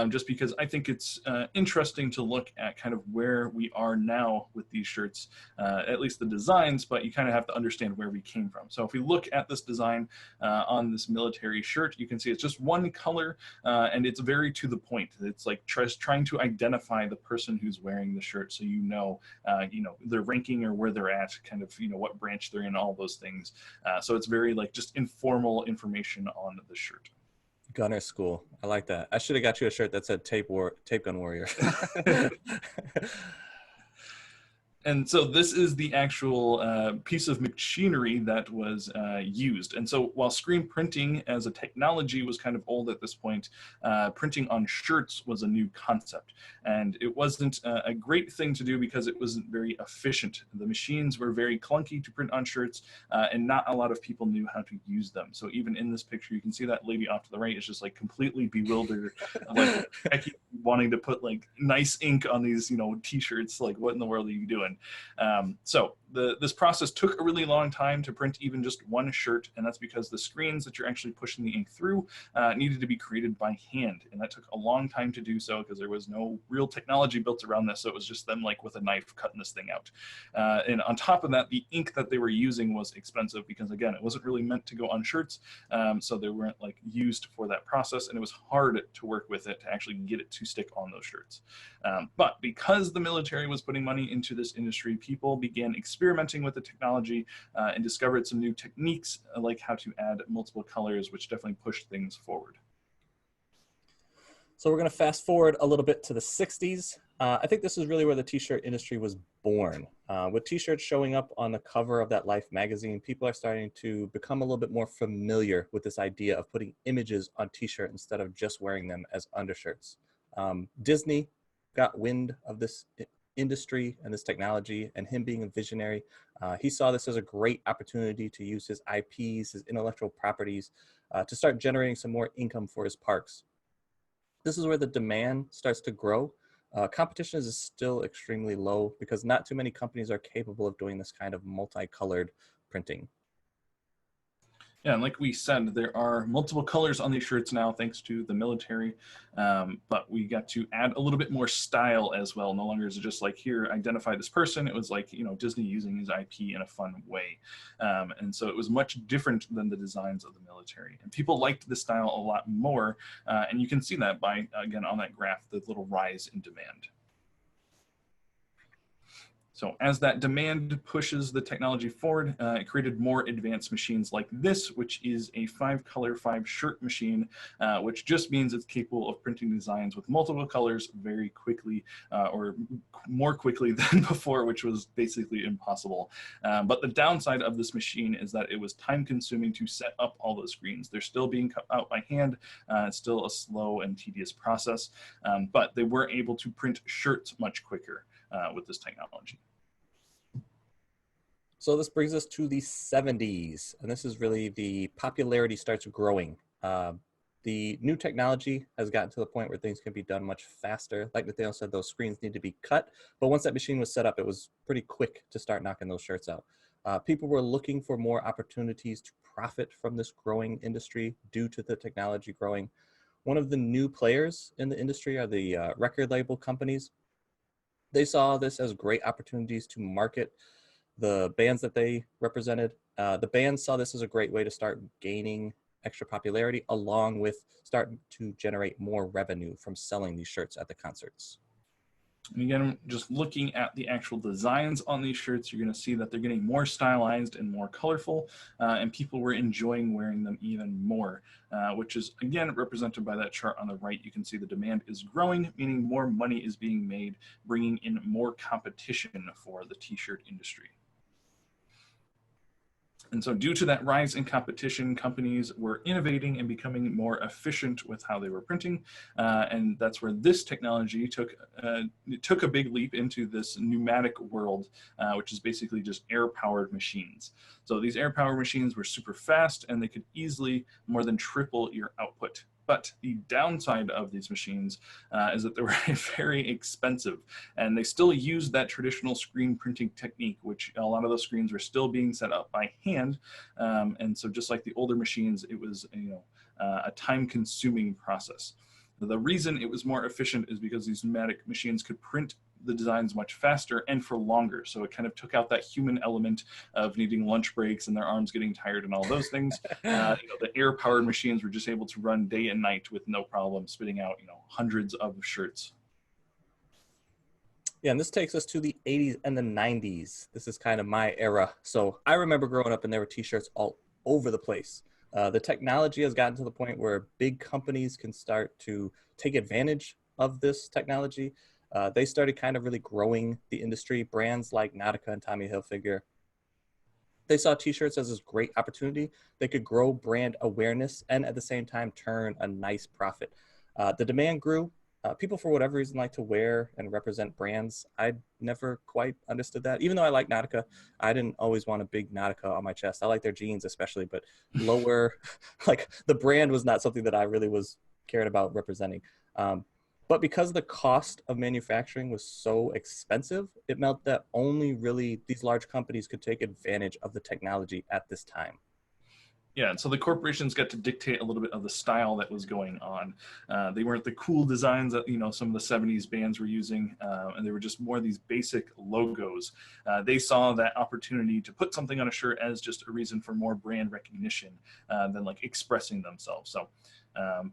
just because I think it's interesting to look at kind of where we are now with these shirts, at least the designs, but you kind of have to understand where we came from. So if we look at this design on this military shirt, you can see it's just one color, and it's very to the point. It's like trying to identify the person who's wearing the shirt so you know their ranking or where they're at, kind of what branch they're in, all those things. So it's very like just informal information on the shirt. Gunner school, I like that. I should have got you a shirt that said tape gun warrior. And so this is the actual piece of machinery that was used. And so while screen printing as a technology was kind of old at this point, printing on shirts was a new concept. And it wasn't a great thing to do because it wasn't very efficient. The machines were very clunky to print on shirts, and not a lot of people knew how to use them. So even in this picture, you can see that lady off to the right is just like completely bewildered, like wanting to put like nice ink on these, t-shirts. Like, what in the world are you doing? So this process took a really long time to print even just one shirt, and that's because the screens that you're actually pushing the ink through needed to be created by hand, and that took a long time to do so because there was no real technology built around this, so it was just them like with a knife cutting this thing out. And on top of that, the ink that they were using was expensive because, again, it wasn't really meant to go on shirts, so they weren't like used for that process, and it was hard to work with it to actually get it to stick on those shirts. But because the military was putting money into this industry, people began experimenting with the technology and discovered some new techniques like how to add multiple colors, which definitely pushed things forward. So we're going to fast forward a little bit to the 60s. I think this is really where the t-shirt industry was born. With t-shirts showing up on the cover of that Life magazine, people are starting to become a little bit more familiar with this idea of putting images on t-shirt instead of just wearing them as undershirts. Disney got wind of this industry and this technology, and him being a visionary, he saw this as a great opportunity to use his IPs, his intellectual properties, to start generating some more income for his parks. This is where the demand starts to grow. Competition is still extremely low because not too many companies are capable of doing this kind of multicolored printing. Yeah, and like we said, there are multiple colors on these shirts now thanks to the military, but we got to add a little bit more style as well. No longer is it just like, here, identify this person. It was like, Disney using his IP in a fun way. And so it was much different than the designs of the military. And people liked the style a lot more, and you can see that by, again, on that graph, the little rise in demand. So as that demand pushes the technology forward, it created more advanced machines like this, which is a 5-color, 5-shirt machine, which just means it's capable of printing designs with multiple colors very quickly, or more quickly than before, which was basically impossible. But the downside of this machine is that it was time consuming to set up all those screens. They're still being cut out by hand. It's still a slow and tedious process, but they were able to print shirts much quicker with this technology. So this brings us to the 70s, and this is really the popularity starts growing. The new technology has gotten to the point where things can be done much faster. Like Nathaniel said, those screens need to be cut, but once that machine was set up, it was pretty quick to start knocking those shirts out. People were looking for more opportunities to profit from this growing industry due to the technology growing. One of the new players in the industry are the record label companies. They saw this as great opportunities to market the bands that they represented. The bands saw this as a great way to start gaining extra popularity, along with starting to generate more revenue from selling these shirts at the concerts. And again, just looking at the actual designs on these shirts, you're going to see that they're getting more stylized and more colorful, and people were enjoying wearing them even more, which is, again, represented by that chart on the right. You can see the demand is growing, meaning more money is being made, bringing in more competition for the t-shirt industry. And so due to that rise in competition, companies were innovating and becoming more efficient with how they were printing. And that's where this technology took a big leap into this pneumatic world, which is basically just air-powered machines. So these air-powered machines were super fast, and they could easily more than triple your output. But the downside of these machines is that they were very expensive, and they still used that traditional screen printing technique, which a lot of those screens were still being set up by hand. And so just like the older machines, it was a time-consuming process. The reason it was more efficient is because these pneumatic machines could print the designs much faster and for longer. So it kind of took out that human element of needing lunch breaks and their arms getting tired and all those things. The air-powered machines were just able to run day and night with no problem, spitting out hundreds of shirts. Yeah, and this takes us to the 80s and the 90s. This is kind of my era. So I remember growing up and there were t-shirts all over the place. The technology has gotten to the point where big companies can start to take advantage of this technology. They started kind of really growing the industry. Brands like Nautica and Tommy Hilfiger, they saw t-shirts as this great opportunity. They could grow brand awareness and at the same time turn a nice profit. The demand grew. People, for whatever reason, like to wear and represent brands. I never quite understood that. Even though I like Nautica, I didn't always want a big Nautica on my chest. I like their jeans especially, but lower, like the brand was not something that I really was cared about representing. But because the cost of manufacturing was so expensive, it meant that only really these large companies could take advantage of the technology at this time. Yeah, and so the corporations got to dictate a little bit of the style that was going on. They weren't the cool designs that some of the 70s bands were using, and they were just more these basic logos. They saw that opportunity to put something on a shirt as just a reason for more brand recognition than like expressing themselves. So,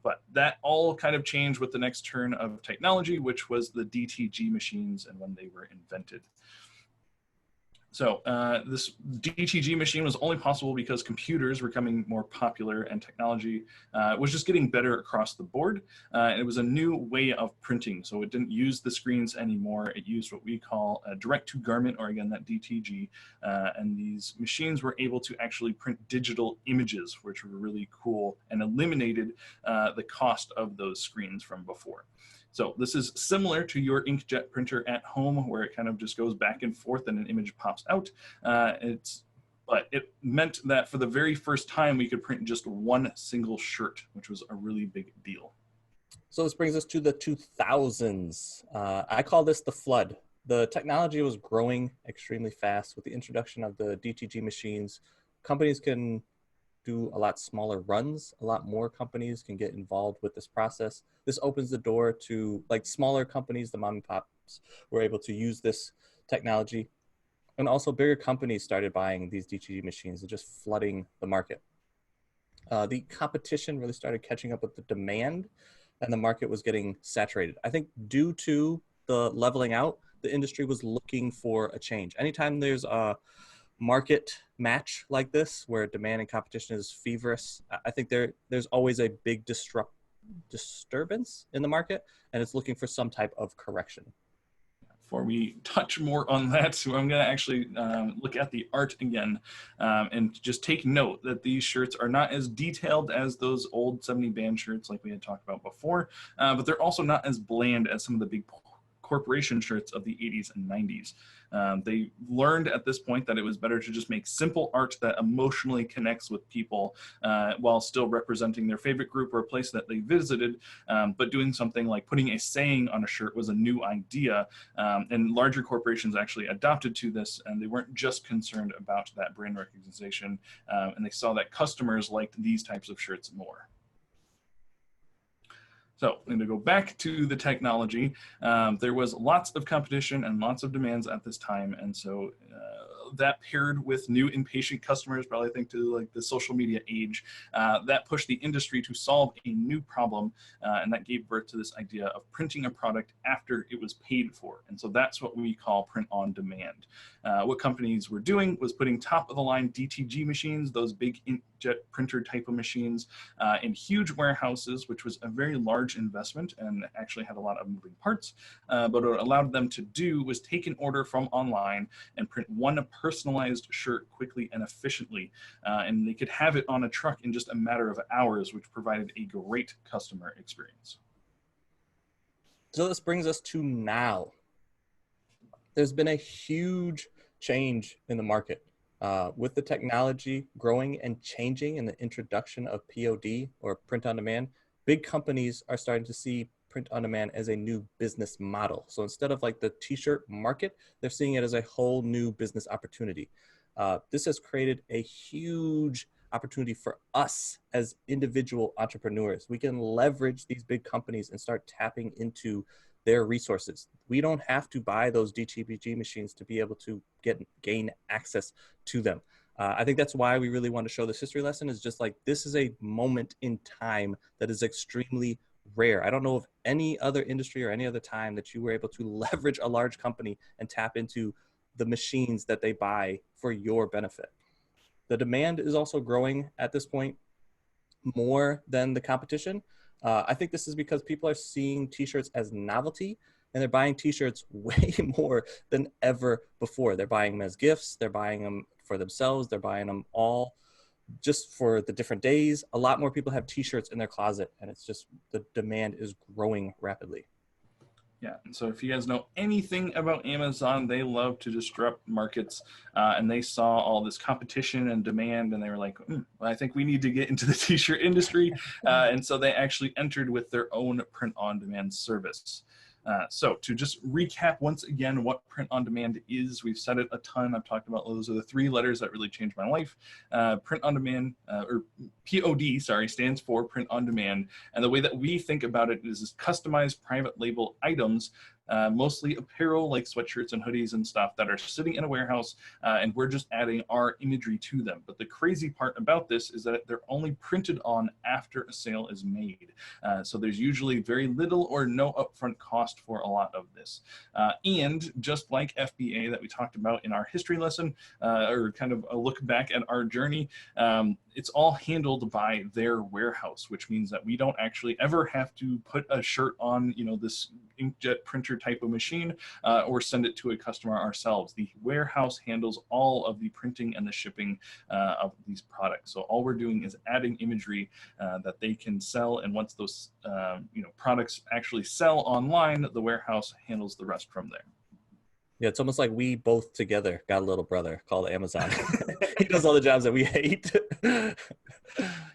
but that all kind of changed with the next turn of technology, which was the DTG machines and when they were invented. So this DTG machine was only possible because computers were becoming more popular and technology was just getting better across the board. And it was a new way of printing. So it didn't use the screens anymore. It used what we call a direct to garment, or again, that DTG. And these machines were able to actually print digital images, which were really cool and eliminated the cost of those screens from before. So this is similar to your inkjet printer at home, where it kind of just goes back and forth and an image pops out. But it meant that for the very first time, we could print just one single shirt, which was a really big deal. So this brings us to the 2000s. I call this the flood. The technology was growing extremely fast with the introduction of the DTG machines. Companies can do a lot smaller runs. A lot more companies can get involved with this process. This opens the door to like smaller companies, the mom and pops were able to use this technology. And also bigger companies started buying these DTG machines and just flooding the market. The competition really started catching up with the demand, and the market was getting saturated. I think due to the leveling out, the industry was looking for a change. Anytime there's a market match like this, where demand and competition is feverish, I think there's always a big disturbance in the market, and it's looking for some type of correction. Before we touch more on that, so I'm going to actually look at the art again and just take note that these shirts are not as detailed as those old 70 band shirts like we had talked about before, but they're also not as bland as some of the big corporation shirts of the 80s and 90s. They learned at this point that it was better to just make simple art that emotionally connects with people while still representing their favorite group or a place that they visited, but doing something like putting a saying on a shirt was a new idea, and larger corporations actually adopted to this, and they weren't just concerned about that brand recognition, and they saw that customers liked these types of shirts more. So I'm going to go back to the technology. There was lots of competition and lots of demands at this time. And so that paired with new impatient customers, probably think to like the social media age, that pushed the industry to solve a new problem. And that gave birth to this idea of printing a product after it was paid for. And so that's what we call print on demand. What companies were doing was putting top of the line DTG machines, those big inkjet printer type of machines, in huge warehouses, which was a very large investment and actually had a lot of moving parts. But what it allowed them to do was take an order from online and print one personalized shirt quickly and efficiently. And they could have it on a truck in just a matter of hours, which provided a great customer experience. So this brings us to now. There's been a huge change in the market. With the technology growing and changing and the introduction of POD, or print on demand, big companies are starting to see print on demand as a new business model. So instead of like the t-shirt market, they're seeing it as a whole new business opportunity. This has created a huge opportunity for us as individual entrepreneurs. We can leverage these big companies and start tapping into their resources. We don't have to buy those DTG machines to be able to gain access to them. I think that's why we really want to show this history lesson, is just like, this is a moment in time that is extremely rare. I don't know of any other industry or any other time that you were able to leverage a large company and tap into the machines that they buy for your benefit. The demand is also growing at this point more than the competition. I think this is because people are seeing t-shirts as novelty, and they're buying t-shirts way more than ever before. They're buying them as gifts. They're buying them for themselves. They're buying them all just for the different days. A lot more people have t-shirts in their closet, and it's just, the demand is growing rapidly. Yeah, and so if you guys know anything about Amazon, they love to disrupt markets, and they saw all this competition and demand, and they were like, well, I think we need to get into the t-shirt industry, and so they actually entered with their own print-on-demand service. So to just recap once again what print on demand is, we've said it a ton. I've talked about those are the three letters that really changed my life. Print on demand, or POD, sorry, stands for print on demand. And the way that we think about it is customized private label items, mostly apparel like sweatshirts and hoodies and stuff that are sitting in a warehouse, and we're just adding our imagery to them. But the crazy part about this is that they're only printed on after a sale is made. So there's usually very little or no upfront cost for a lot of this. And just like FBA that we talked about in our history lesson, or kind of a look back at our journey, it's all handled by their warehouse, which means that we don't actually ever have to put a shirt on, this inkjet printer type of machine, or send it to a customer ourselves. The warehouse handles all of the printing and the shipping of these products. So all we're doing is adding imagery that they can sell, and once those products actually sell online, the warehouse handles the rest from there. Yeah, it's almost like we both together got a little brother called Amazon. He does all the jobs that we hate.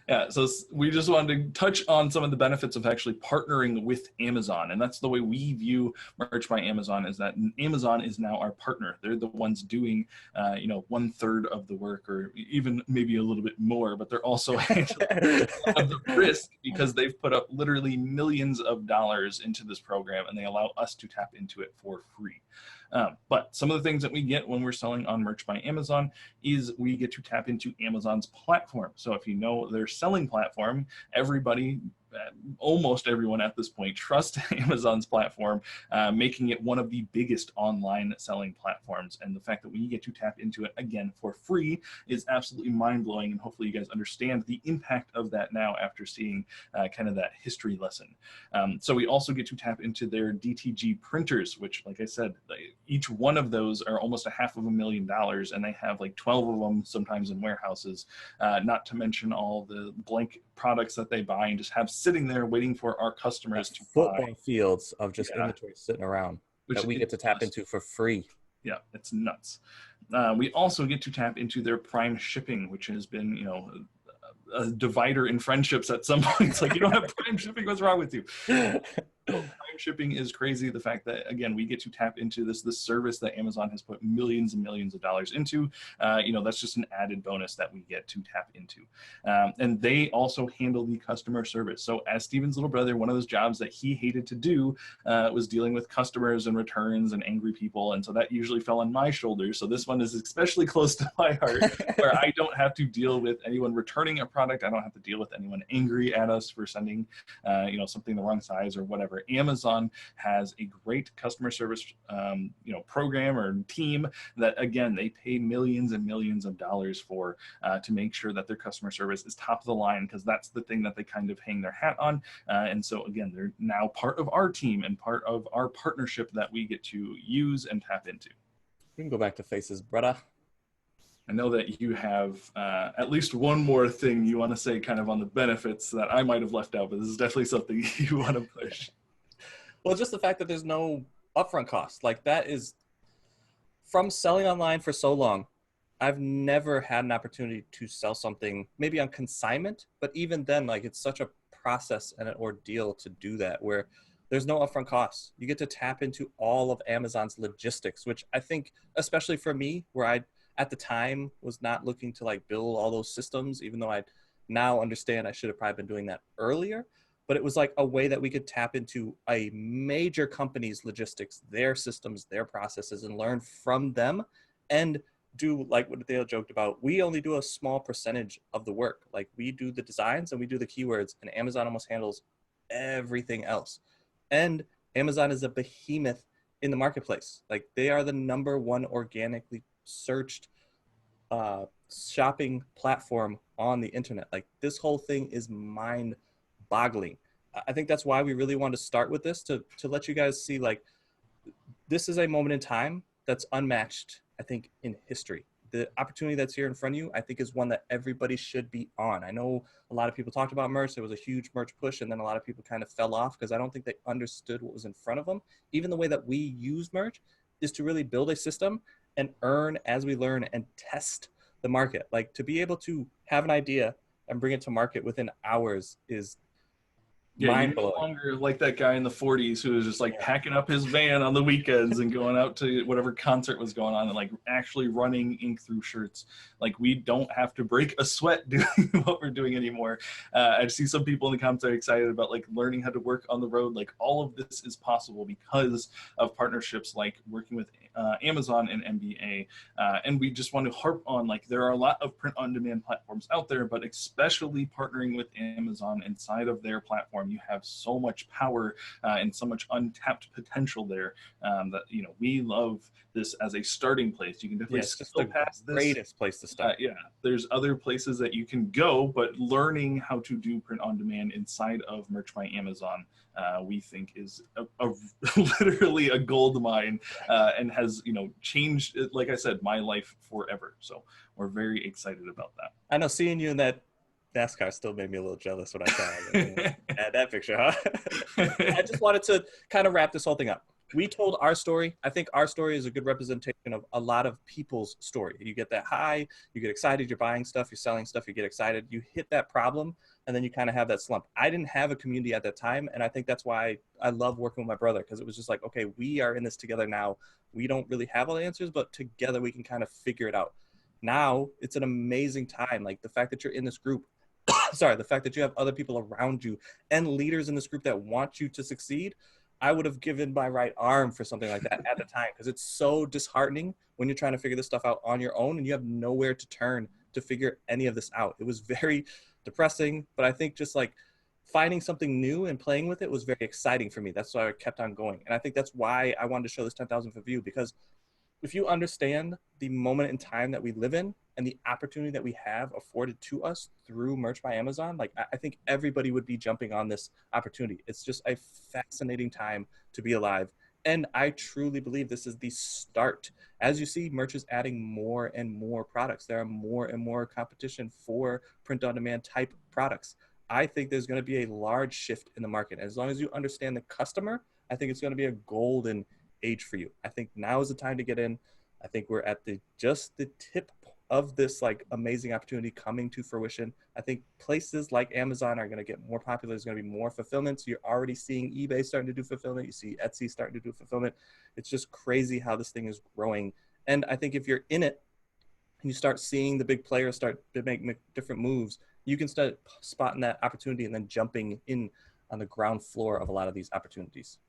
Yeah, so we just wanted to touch on some of the benefits of actually partnering with Amazon. And that's the way we view Merch by Amazon, is that Amazon is now our partner. They're the ones doing, 1/3 of the work, or even maybe a little bit more, but they're also handling of the risk, because they've put up literally millions of dollars into this program, and they allow us to tap into it for free. But some of the things that we get when we're selling on Merch by Amazon is we get to tap into Amazon's platform. So if you know their selling platform, everybody, almost everyone at this point, trusts Amazon's platform, making it one of the biggest online selling platforms. And the fact that we get to tap into it again for free is absolutely mind-blowing. And hopefully you guys understand the impact of that now after seeing kind of that history lesson. So we also get to tap into their DTG printers, which, like I said, each one of those are almost $500,000, and they have like 12 of them sometimes in warehouses, not to mention all the blank products that they buy and just have sitting there waiting for our customers to football buy. fields of just inventory sitting around that we get to tap into for free. Yeah, it's nuts. We also get to tap into their Prime shipping, which has been, a divider in friendships at some points. Like, you don't have Prime shipping, what's wrong with you? Prime shipping is crazy. The fact that, again, we get to tap into this service that Amazon has put millions and millions of dollars into, that's just an added bonus that we get to tap into. And they also handle the customer service. So as Steven's little brother, one of those jobs that he hated to do was dealing with customers and returns and angry people. And so that usually fell on my shoulders. So this one is especially close to my heart, where I don't have to deal with anyone returning a product. I don't have to deal with anyone angry at us for sending, something the wrong size or whatever. Amazon has a great customer service, program or team that, again, they pay millions and millions of dollars for, to make sure that their customer service is top of the line, because that's the thing that they kind of hang their hat on. And so, again, they're now part of our team and part of our partnership that we get to use and tap into. We can go back to faces, brother. I know that you have at least one more thing you want to say kind of on the benefits that I might have left out, but this is definitely something you want to push. Well, just the fact that there's no upfront cost. Like, that is, from selling online for so long, I've never had an opportunity to sell something maybe on consignment, but even then, like, it's such a process and an ordeal to do that, where there's no upfront costs. You get to tap into all of Amazon's logistics, which I think, especially for me, where I at the time was not looking to like build all those systems, even though I now understand I should have probably been doing that earlier. But it was like a way that we could tap into a major company's logistics, their systems, their processes, and learn from them, and do like what Dale joked about. We only do a small percentage of the work. Like, we do the designs and we do the keywords, and Amazon almost handles everything else. And Amazon is a behemoth in the marketplace. Like, they are the #1 organically searched shopping platform on the internet. Like, this whole thing is mind boggling. I think that's why we really want to start with this, to let you guys see, like, this is a moment in time that's unmatched, I think, in history. The opportunity that's here in front of you, I think, is one that everybody should be on. I know a lot of people talked about merch. There was a huge merch push, and then a lot of people kind of fell off because I don't think they understood what was in front of them. Even the way that we use merch is to really build a system and earn as we learn and test the market. Like, to be able to have an idea and bring it to market within hours is Yeah, you're Mind no blowing. longer like that guy in the 40s who was just like packing up his van on the weekends and going out to whatever concert was going on and like actually running ink through shirts. Like we don't have to break a sweat doing what we're doing anymore. I see some people in the comments are excited about like learning how to work on the road. Like all of this is possible because of partnerships like working with Amazon and MBA. And we just want to harp on like there are a lot of print on demand platforms out there, but especially partnering with Amazon inside of their platform, you have so much power and so much untapped potential there that we love this as a starting place. You can definitely Yeah, it's just the past this. greatest place to start. Yeah, there's other places that you can go, but learning how to do print on demand inside of Merch by Amazon, we think is literally a gold mine and has changed, like I said, my life forever. So we're very excited about that. I know seeing you in that NASCAR still made me a little jealous when I saw it. Add that picture, huh? I just wanted to kind of wrap this whole thing up. We told our story. I think our story is a good representation of a lot of people's story. You get that high, you get excited, you're buying stuff, you're selling stuff, you get excited, you hit that problem, and then you kind of have that slump. I didn't have a community at that time, and I think that's why I love working with my brother, because it was just like, okay, we are in this together now. We don't really have all the answers, but together we can kind of figure it out. Now it's an amazing time. Like the fact that you're in this group, sorry, the fact that you have other people around you and leaders in this group that want you to succeed. I would have given my right arm for something like that at the time, because it's so disheartening when you're trying to figure this stuff out on your own and you have nowhere to turn to figure any of this out. It was very depressing, but I think just like finding something new and playing with it was very exciting for me. That's why I kept on going. And I think that's why I wanted to show this 10,000 foot view, because if you understand the moment in time that we live in and the opportunity that we have afforded to us through Merch by Amazon, like I think everybody would be jumping on this opportunity. It's just a fascinating time to be alive. And I truly believe this is the start. As you see, Merch is adding more and more products. There are more and more competition for print on demand type products. I think there's going to be a large shift in the market. As long as you understand the customer, I think it's going to be a golden age for you. I think now is the time to get in. I think we're at just the tip of this like amazing opportunity coming to fruition. I think places like Amazon are going to get more popular. There's going to be more fulfillment. So you're already seeing eBay starting to do fulfillment. You see Etsy starting to do fulfillment. It's just crazy how this thing is growing. And I think if you're in it and you start seeing the big players start to make different moves, you can start spotting that opportunity and then jumping in on the ground floor of a lot of these opportunities.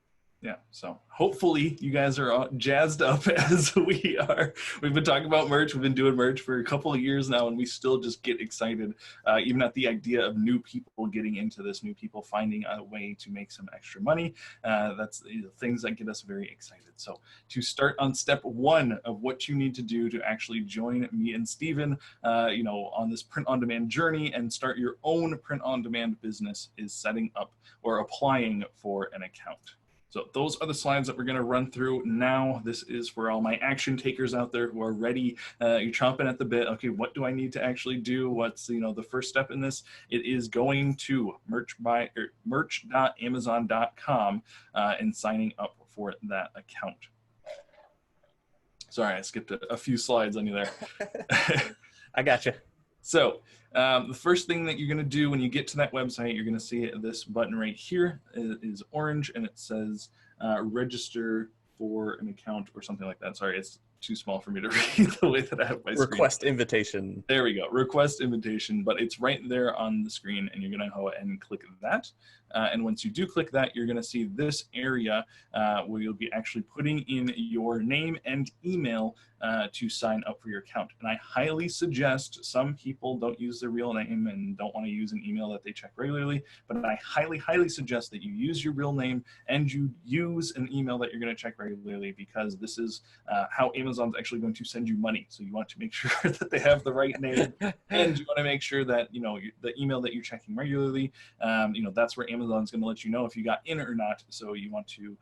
Yeah, so hopefully you guys are all jazzed up as we are. We've been talking about merch. We've been doing merch for a couple of years now, and we still just get excited, even at the idea of new people getting into this, new people finding a way to make some extra money. That's the things that get us very excited. So to start on step one of what you need to do to actually join me and Steven, on this print-on-demand journey and start your own print-on-demand business is setting up or applying for an account. So those are the slides that we're going to run through now. This is for all my action takers out there who are ready. You're chomping at the bit. Okay, what do I need to actually do? What's the first step in this? It is going to merch.amazon.com and signing up for that account. Sorry, I skipped a few slides on you there. I got you. So the first thing that you're going to do when you get to that website, you're going to see this button right here. It is orange and it says register for an account or something like that. Sorry, it's too small for me to read the way that I have my screen. Request invitation. There we go. Request invitation, but it's right there on the screen and you're going to go ahead and click that. And once you do click that, you're going to see this area where you'll be actually putting in your name and email to sign up for your account. And I highly suggest, some people don't use their real name and don't want to use an email that they check regularly, but I highly, highly suggest that you use your real name and you use an email that you're going to check regularly, because this is how Amazon's actually going to send you money. So you want to make sure that they have the right name and you want to make sure that, the email that you're checking regularly, that's where Amazon's going to let you know if you got in or not. So you want to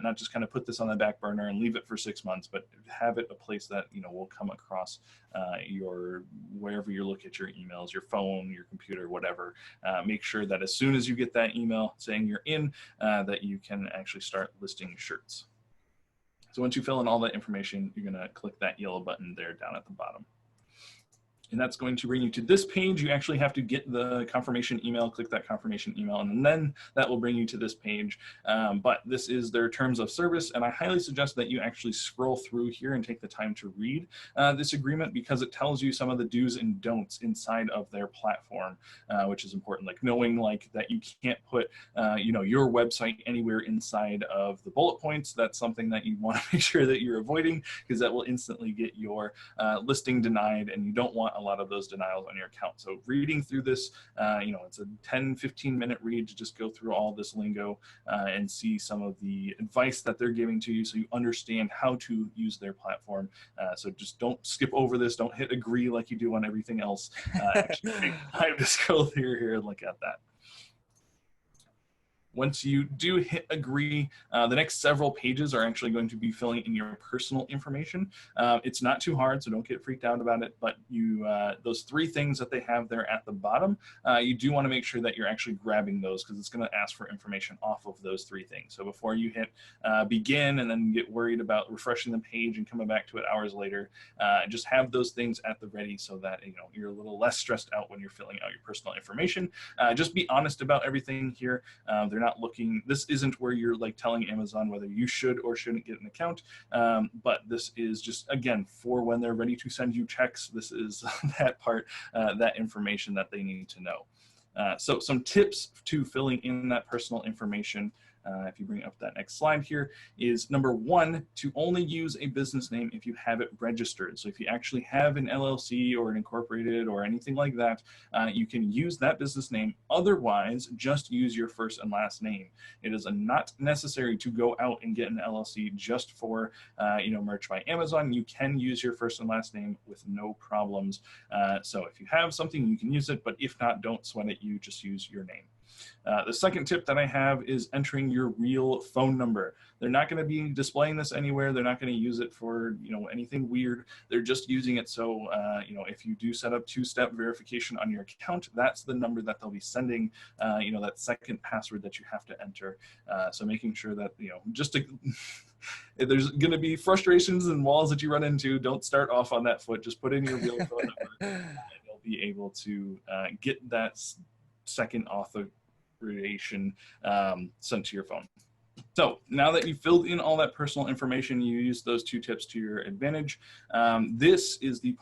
not just kind of put this on the back burner and leave it for 6 months, but have it a place that will come across wherever you look at your emails, your phone, your computer, whatever. Make sure that as soon as you get that email saying you're in, that you can actually start listing shirts. So once you fill in all that information, you're going to click that yellow button there down at the bottom. And that's going to bring you to this page. You actually have to get the confirmation email, click that confirmation email, and then that will bring you to this page. But this is their terms of service, and I highly suggest that you actually scroll through here and take the time to read this agreement, because it tells you some of the do's and don'ts inside of their platform, which is important. Like knowing like that you can't put your website anywhere inside of the bullet points. That's something that you want to make sure that you're avoiding, because that will instantly get your listing denied, and you don't want a lot of those denials on your account. So reading through this, it's a 10-15 minute read to just go through all this lingo and see some of the advice that they're giving to you, so you understand how to use their platform. So just don't skip over this. Don't hit agree like you do on everything else. Actually take time to scroll through here and look at that. Once you do hit agree, the next several pages are actually going to be filling in your personal information. It's not too hard, so don't get freaked out about it, but those 3 things that they have there at the bottom, you do want to make sure that you're actually grabbing those, because it's going to ask for information off of those 3 things. So before you hit begin and then get worried about refreshing the page and coming back to it hours later, just have those things at the ready, so that you're a little less stressed out when you're filling out your personal information. Just be honest about everything here. They're not looking, this isn't where you're like telling Amazon whether you should or shouldn't get an account, but this is just, again, for when they're ready to send you checks. This is that part, that information that they need to know. So some tips to filling in that personal information, if you bring up that next slide here, is number 1, to only use a business name if you have it registered. So if you actually have an LLC or an incorporated or anything like that, you can use that business name. Otherwise, just use your first and last name. It is not necessary to go out and get an LLC just for Merch by Amazon. You can use your first and last name with no problems. So if you have something, you can use it, but if not, don't sweat it. You just use your name. The second tip that I have is entering your real phone number. They're not going to be displaying this anywhere. They're not going to use it for anything weird. They're just using it so if you do set up 2-step verification on your account, that's the number that they'll be sending. That second password that you have to enter. So making sure that just to if there's going to be frustrations and walls that you run into, don't start off on that foot. Just put in your real phone number, and you'll be able to get that second authorization sent to your phone. So now that you've filled in all that personal information, you use those 2 tips to your advantage. This is the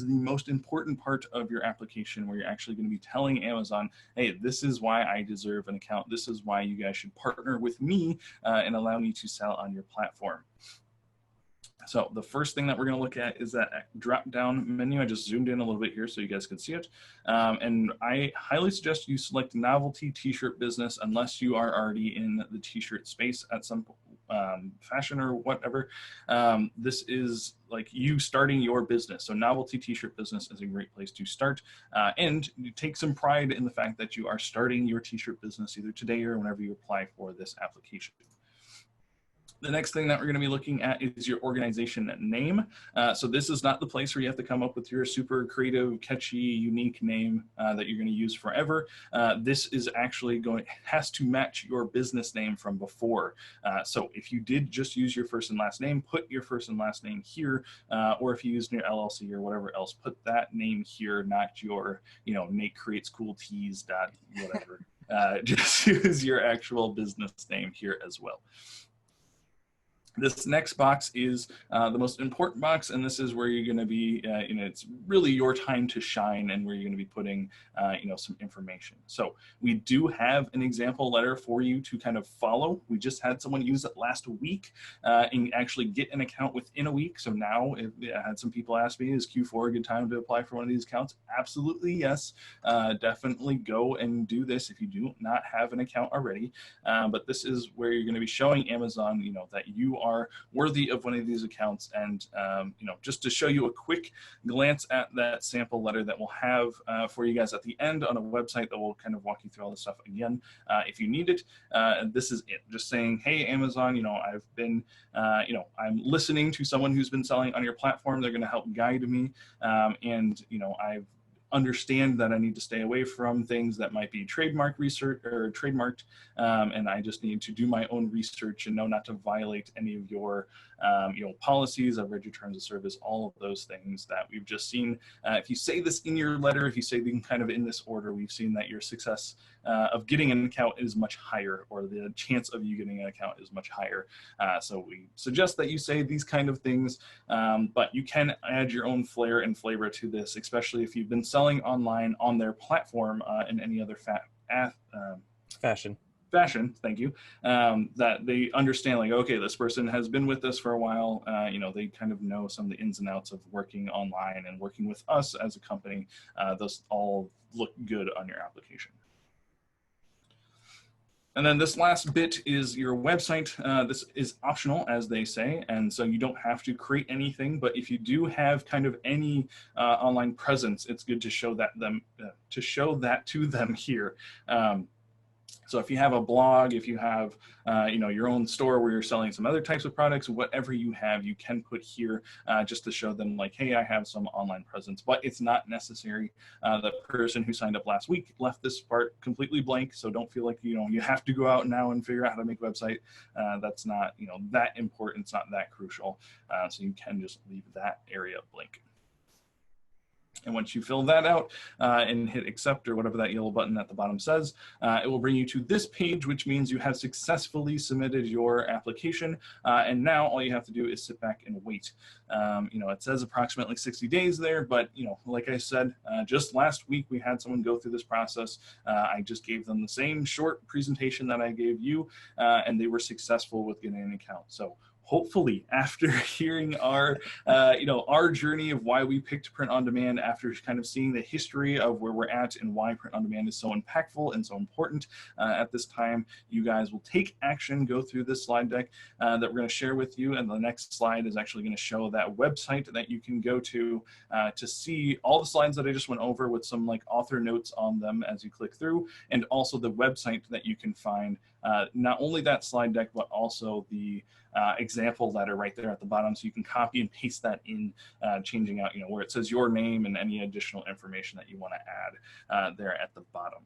most important part of your application, where you're actually going to be telling Amazon, hey, this is why I deserve an account. This is why you guys should partner with me and allow me to sell on your platform. So the first thing that we're going to look at is that drop-down menu. I just zoomed in a little bit here so you guys can see it. And I highly suggest you select novelty t-shirt business unless you are already in the t-shirt space at some fashion or whatever. This is like you starting your business. So novelty t-shirt business is a great place to start. And you take some pride in the fact that you are starting your t-shirt business either today or whenever you apply for this application. The next thing that we're going to be looking at is your organization name. So this is not the place where you have to come up with your super creative, catchy, unique name that you're going to use forever. This is actually has to match your business name from before. So if you did just use your first and last name, put your first and last name here, or if you used your LLC or whatever else, put that name here, not your, Nate creates cool teas dot whatever. Just use your actual business name here as well. This next box is the most important box, and this is where you're going to be, it's really your time to shine and where you're going to be putting, some information. So we do have an example letter for you to kind of follow. We just had someone use it last week and actually get an account within a week. So now I had some people ask me, is Q4 a good time to apply for one of these accounts? Absolutely, yes. Definitely go and do this if you do not have an account already. But this is where you're going to be showing Amazon, that you are worthy of one of these accounts, and just to show you a quick glance at that sample letter that we'll have for you guys at the end on a website that will kind of walk you through all this stuff again if you need it. This is it, just saying, hey Amazon, I've been I'm listening to someone who's been selling on your platform. They're going to help guide me, and I've understand that I need to stay away from things that might be trademark research or trademarked, and I just need to do my own research and know not to violate any of your policies. I've read your terms of service, all of those things that we've just seen. If you say this in your letter, if you say them kind of in this order, we've seen that your success of getting an account is much higher, or the chance of you getting an account is much higher. So we suggest that you say these kind of things, but you can add your own flair and flavor to this, especially if you've been selling online on their platform in any other fashion, thank you, that they understand, like, okay, this person has been with us for a while, they kind of know some of the ins and outs of working online and working with us as a company. Those all look good on your application. And then this last bit is your website. This is optional, as they say, and so you don't have to create anything. But if you do have kind of any online presence, it's good to show that to them here. So if you have a blog, if you have your own store where you're selling some other types of products, whatever you have, you can put here just to show them, like, hey, I have some online presence. But it's not necessary. The person who signed up last week left this part completely blank, so don't feel like you have to go out now and figure out how to make a website. That's not that important. It's not that crucial. So you can just leave that area blank. And once you fill that out and hit accept, or whatever that yellow button at the bottom says, it will bring you to this page, which means you have successfully submitted your application. And now all you have to do is sit back and wait. It says approximately 60 days there, but like I said, just last week we had someone go through this process. I just gave them the same short presentation that I gave you, and they were successful with getting an account. So hopefully, after hearing our journey of why we picked print on demand, after kind of seeing the history of where we're at and why print on demand is so impactful and so important at this time, you guys will take action, go through this slide deck that we're going to share with you. And the next slide is actually going to show that website that you can go to see all the slides that I just went over with some like author notes on them as you click through, and also the website that you can find not only that slide deck, but also the example letter right there at the bottom, so you can copy and paste that in, changing out where it says your name and any additional information that you want to add there at the bottom.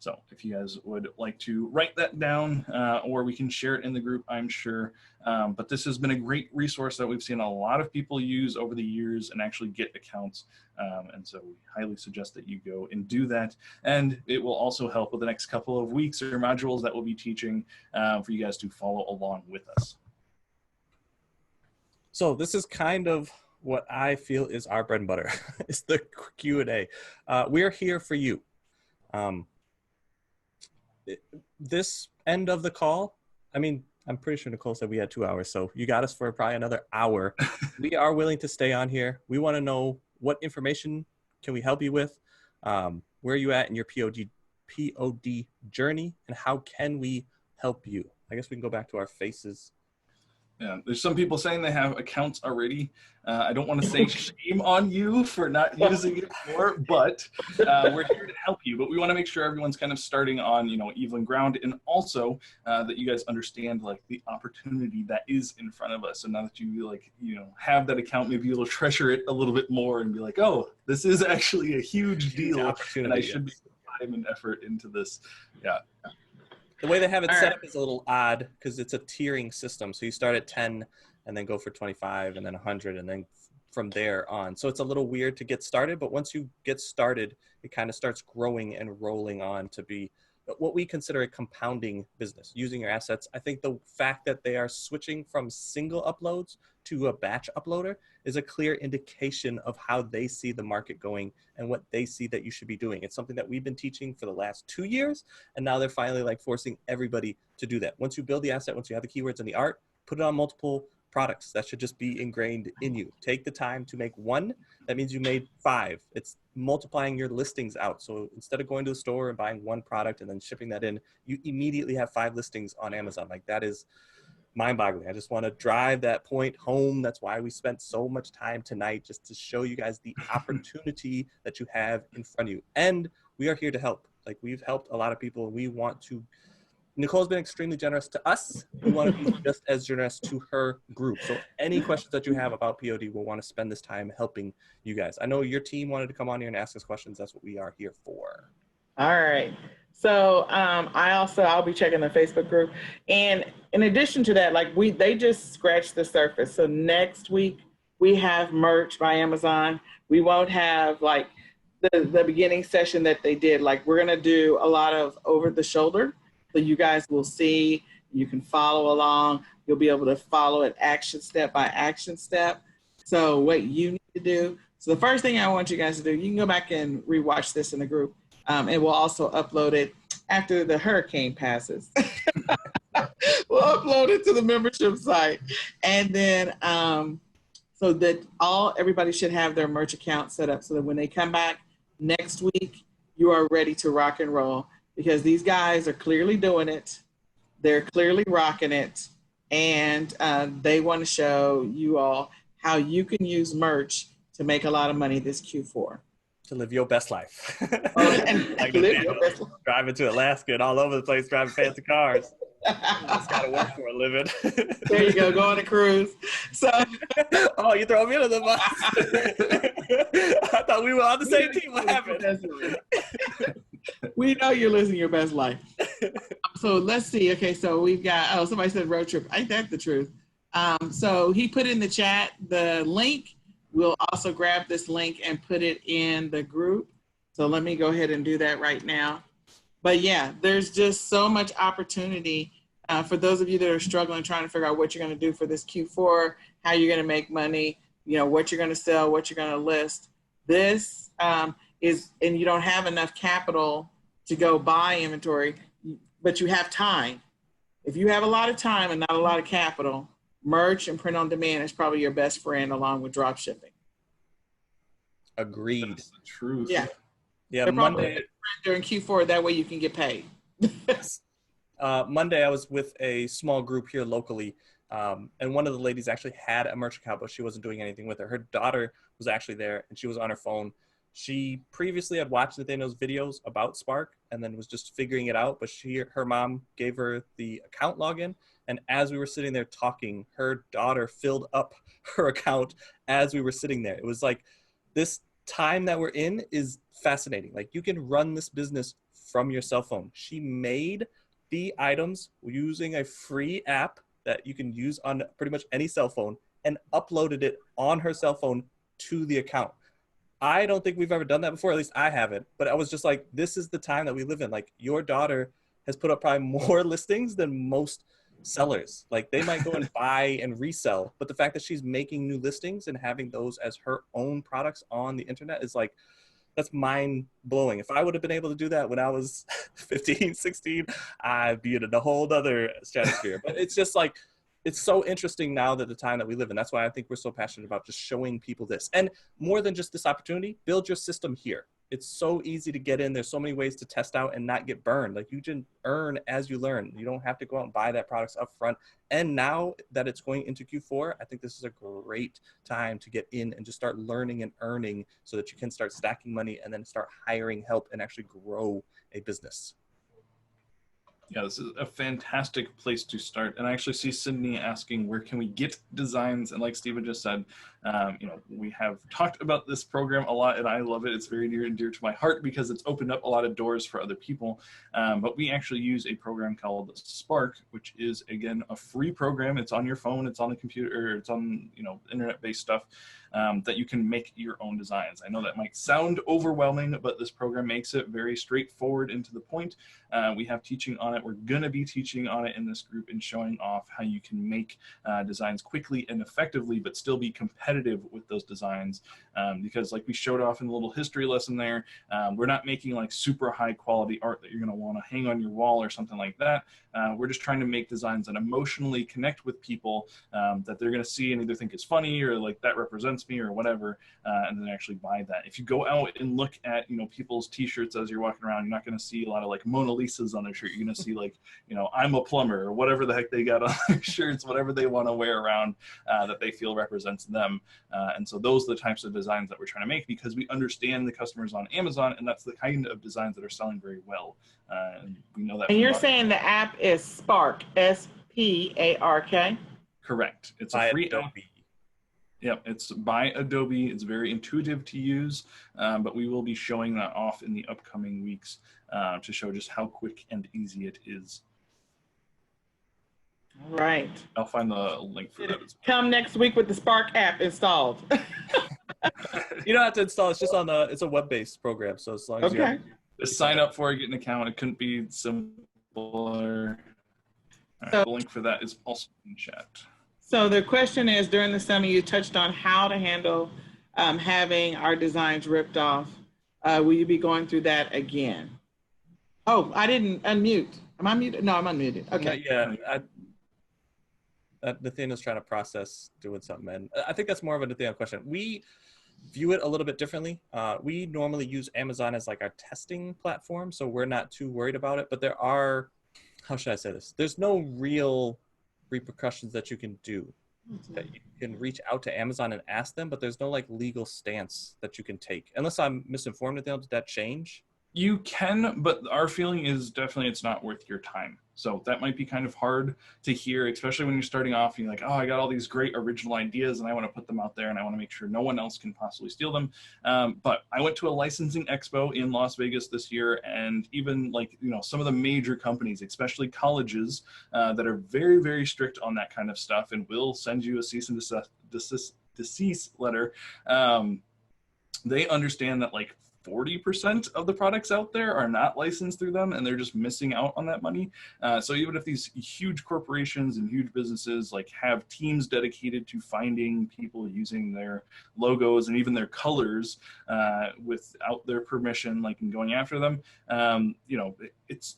So if you guys would like to write that down, or we can share it in the group, I'm sure. But this has been a great resource that we've seen a lot of people use over the years and actually get accounts. And so we highly suggest that you go and do that. And it will also help with the next couple of weeks or modules that we'll be teaching for you guys to follow along with us. So this is kind of what I feel is our bread and butter. It's the Q&A. We're here for you. This end of the call, I mean, I'm pretty sure Nicole said we had 2 hours, so you got us for probably another hour. We are willing to stay on here. We want to know what information can we help you with, where are you at in your POD journey, and how can we help you? I guess we can go back to our faces. Yeah, there's some people saying they have accounts already. I don't want to say shame on you for not using it more, but we're here to help you. But we want to make sure everyone's kind of starting on even ground, and also that you guys understand like the opportunity that is in front of us. So now that you have that account, maybe you'll treasure it a little bit more and be like, oh, this is actually a huge deal, and I should be putting time and effort into this. Yeah. The way they have it set up is a little odd because it's a tiering system. So you start at 10 and then go for 25 and then 100 and then from there on. So it's a little weird to get started, but once you get started, it kind of starts growing and rolling on to be what we consider a compounding business, using your assets. I think the fact that they are switching from single uploads to a batch uploader is a clear indication of how they see the market going and what they see that you should be doing. It's something that we've been teaching for the last 2 years, and now they're finally like forcing everybody to do that. Once you build the asset, once you have the keywords and the art, put it on multiple products. That should just be ingrained in you. Take the time to make one. That means you made 5. It's multiplying your listings out. So instead of going to the store and buying one product and then shipping that in, you immediately have 5 listings on Amazon. Like, that is mind-boggling. I just want to drive that point home. That's why we spent so much time tonight, just to show you guys the opportunity that you have in front of you. And we are here to help. Like, we've helped a lot of people, and we want to Nicole's been extremely generous to us. We want to be just as generous to her group. So any questions that you have about POD, we'll want to spend this time helping you guys. I know your team wanted to come on here and ask us questions. That's what we are here for. All right. So I'll be checking the Facebook group. And in addition to that, like they just scratched the surface. So next week we have merch by Amazon. We won't have like the beginning session that they did. Like we're gonna do a lot of over the shoulder. So you guys will see, you can follow along. You'll be able to follow it action step by action step. So what you need to do. So the first thing I want you guys to do, you can go back and rewatch this in the group. And we'll also upload it after the hurricane passes. We'll upload it to the membership site. And then so that everybody should have their merch account set up so that when they come back next week, you are ready to rock and roll, because these guys are clearly doing it. They're clearly rocking it. And they want to show you all how you can use merch to make a lot of money this Q4. To live your best life. Like live your best life. Driving to Alaska and all over the place, driving fancy cars. Just got to work for a living. There you go on a cruise. So, oh, you throw me under the bus. I thought we were on the same team. What happened? We know you're living your best life. So let's see. Okay, so we've got, somebody said road trip. Ain't that the truth? So he put in the chat the link. We'll also grab this link and put it in the group. So let me go ahead and do that right now. But yeah, there's just so much opportunity for those of you that are struggling, trying to figure out what you're going to do for this Q4, how you're going to make money, what you're going to sell, what you're going to list. This is, and you don't have enough capital to go buy inventory, but you have time. If you have a lot of time and not a lot of capital, merch and print on demand is probably your best friend along with drop shipping. Agreed. That's the truth. Yeah. Yeah. They're Monday during Q4, that way you can get paid. Monday, I was with a small group here locally, and one of the ladies actually had a merch account, but she wasn't doing anything with it. Her daughter was actually there, and she was on her phone. She previously had watched Nathaniel's videos about Spark and then was just figuring it out, but her mom gave her the account login. And as we were sitting there talking, her daughter filled up her account as we were sitting there. It was like, this time that we're in is fascinating. Like, you can run this business from your cell phone. She made the items using a free app that you can use on pretty much any cell phone and uploaded it on her cell phone to the account. I don't think we've ever done that before. At least I haven't. But I was just like, this is the time that we live in. Like, your daughter has put up probably more listings than most sellers. Like, they might go and buy and resell, but the fact that she's making new listings and having those as her own products on the internet is like, that's mind blowing. If I would have been able to do that when I was 15, 16, I'd be in a whole other stratosphere. But it's just like, it's so interesting now that the time that we live in. That's why I think we're so passionate about just showing people this. And more than just this opportunity, build your system here. It's so easy to get in. There's so many ways to test out and not get burned. Like, you can earn as you learn. You don't have to go out and buy that products up front. And now that it's going into Q4, I think this is a great time to get in and just start learning and earning so that you can start stacking money and then start hiring help and actually grow a business. Yeah, this is a fantastic place to start. And I actually see Sydney asking, where can we get designs? And like Steven just said, we have talked about this program a lot, and I love it. It's very near and dear to my heart because it's opened up a lot of doors for other people. But we actually use a program called Spark, which is, again, a free program. It's on your phone, it's on the computer, or it's on internet-based stuff that you can make your own designs. I know that might sound overwhelming, but this program makes it very straightforward and to the point. We have teaching on it. We're going to be teaching on it in this group and showing off how you can make designs quickly and effectively, but still be competitive with those designs. Because like we showed off in the little history lesson there, we're not making like super high quality art that you're going to want to hang on your wall or something like that. We're just trying to make designs that emotionally connect with people, that they're going to see and either think is funny or like that represents me or whatever, and then actually buy that. If you go out and look at people's t-shirts as you're walking around, you're not going to see a lot of like Mona releases on their shirt. You're going to see like, you know, I'm a plumber or whatever the heck they got on their shirts, whatever they want to wear around that they feel represents them. And so those are the types of designs that we're trying to make because we understand the customers on Amazon, and that's the kind of designs that are selling very well. And we know that. And you're saying the app is Spark, SPARK? Correct. It's By a free Adobe. app. Yep, it's by Adobe. It's very intuitive to use, but we will be showing that off in the upcoming weeks to show just how quick and easy it is. All right. I'll find the link for that as well. Come next week with the Spark app installed. You don't have to install. It's just on the. It's a web-based program, so as long as you have, Just sign up for it, get an account. It couldn't be simpler. The link for that is also in chat. So the question is, during the summer, you touched on how to handle having our designs ripped off. Will you be going through that again? Oh, I didn't unmute. Am I muted? No, I'm unmuted. Okay. Nathaniel's trying to process doing something, and I think that's more of a Nathaniel question. We view it a little bit differently. We normally use Amazon as like our testing platform, so we're not too worried about it. But there are, how should I say this? There's no real repercussions that you can do. That you can reach out to Amazon and ask them, but there's no like legal stance that you can take. Unless I'm misinformed, Nathaniel, did that change? You can, but our feeling is definitely it's not worth your time. So that might be kind of hard to hear, especially when you're starting off and you're like, oh, I got all these great original ideas and I want to put them out there and I want to make sure no one else can possibly steal them. But I went to a licensing expo in Las Vegas this year, and even like, you know, some of the major companies, especially colleges that are very, very strict on that kind of stuff and will send you a cease and desist letter. They understand that like 40% of the products out there are not licensed through them, and they're just missing out on that money. So even if these huge corporations and huge businesses like have teams dedicated to finding people using their logos and even their colors without their permission, like and going after them, you know, it's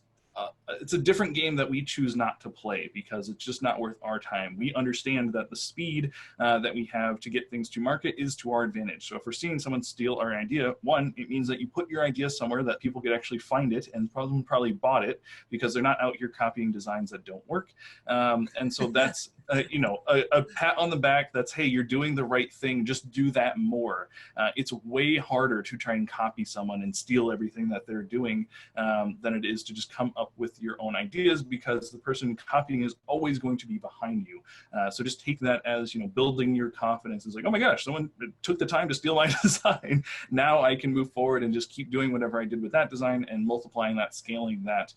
a different game that we choose not to play because it's just not worth our time. We understand that the speed that we have to get things to market is to our advantage. So if we're seeing someone steal our idea, one, it means that you put your idea somewhere that people could actually find it and probably bought it because they're not out here copying designs that don't work. And so that's you know, a pat on the back that's, hey, you're doing the right thing, just do that more. It's way harder to try and copy someone and steal everything that they're doing than it is to just come up with your own ideas, because the person copying is always going to be behind you. So just take that as, you know, building your confidence. It's like, oh my gosh, someone took the time to steal my design. Now I can move forward and just keep doing whatever I did with that design and multiplying that, scaling that,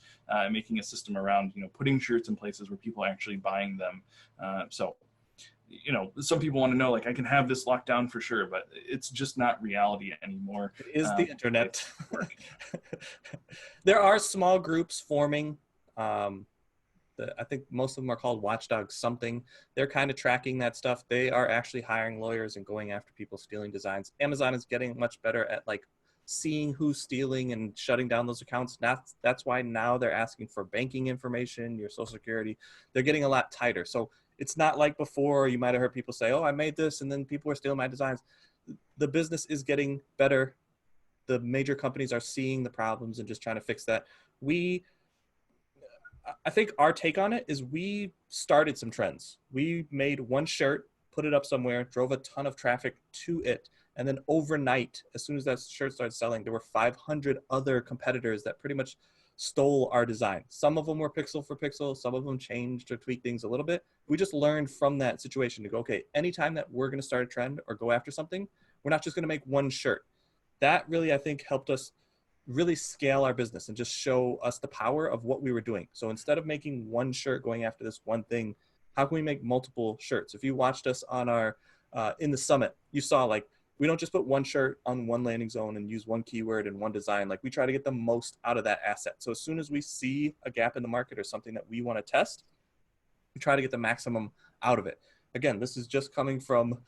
making a system around, you know, putting shirts in places where people are actually buying them. So, you know, some people want to know, like, I can have this locked down for sure, but it's just not reality anymore. It is the internet. There are small groups forming. I think most of them are called Watchdog something. They're kind of tracking that stuff. They are actually hiring lawyers and going after people stealing designs. Amazon is getting much better at like seeing who's stealing and shutting down those accounts. That's why now they're asking for banking information, your social security. They're getting a lot tighter. So it's not like before. You might have heard people say, oh, I made this and then people were stealing my designs. The business is getting better. The major companies are seeing the problems and just trying to fix that. I think our take on it is we started some trends. We made one shirt, put it up somewhere, drove a ton of traffic to it. And then overnight, as soon as that shirt started selling, there were 500 other competitors that pretty much stole our design. Some of them were pixel for pixel. Some of them changed or tweaked things a little bit. We just learned from that situation to go, okay, anytime that we're going to start a trend or go after something, we're not just going to make one shirt. That really, I think, helped us really scale our business and just show us the power of what we were doing. So instead of making one shirt going after this one thing, how can we make multiple shirts? If you watched us on our, in the summit, you saw like, we don't just put one shirt on one landing zone and use one keyword and one design. Like we try to get the most out of that asset. So as soon as we see a gap in the market or something that we want to test, we try to get the maximum out of it. Again, this is just coming from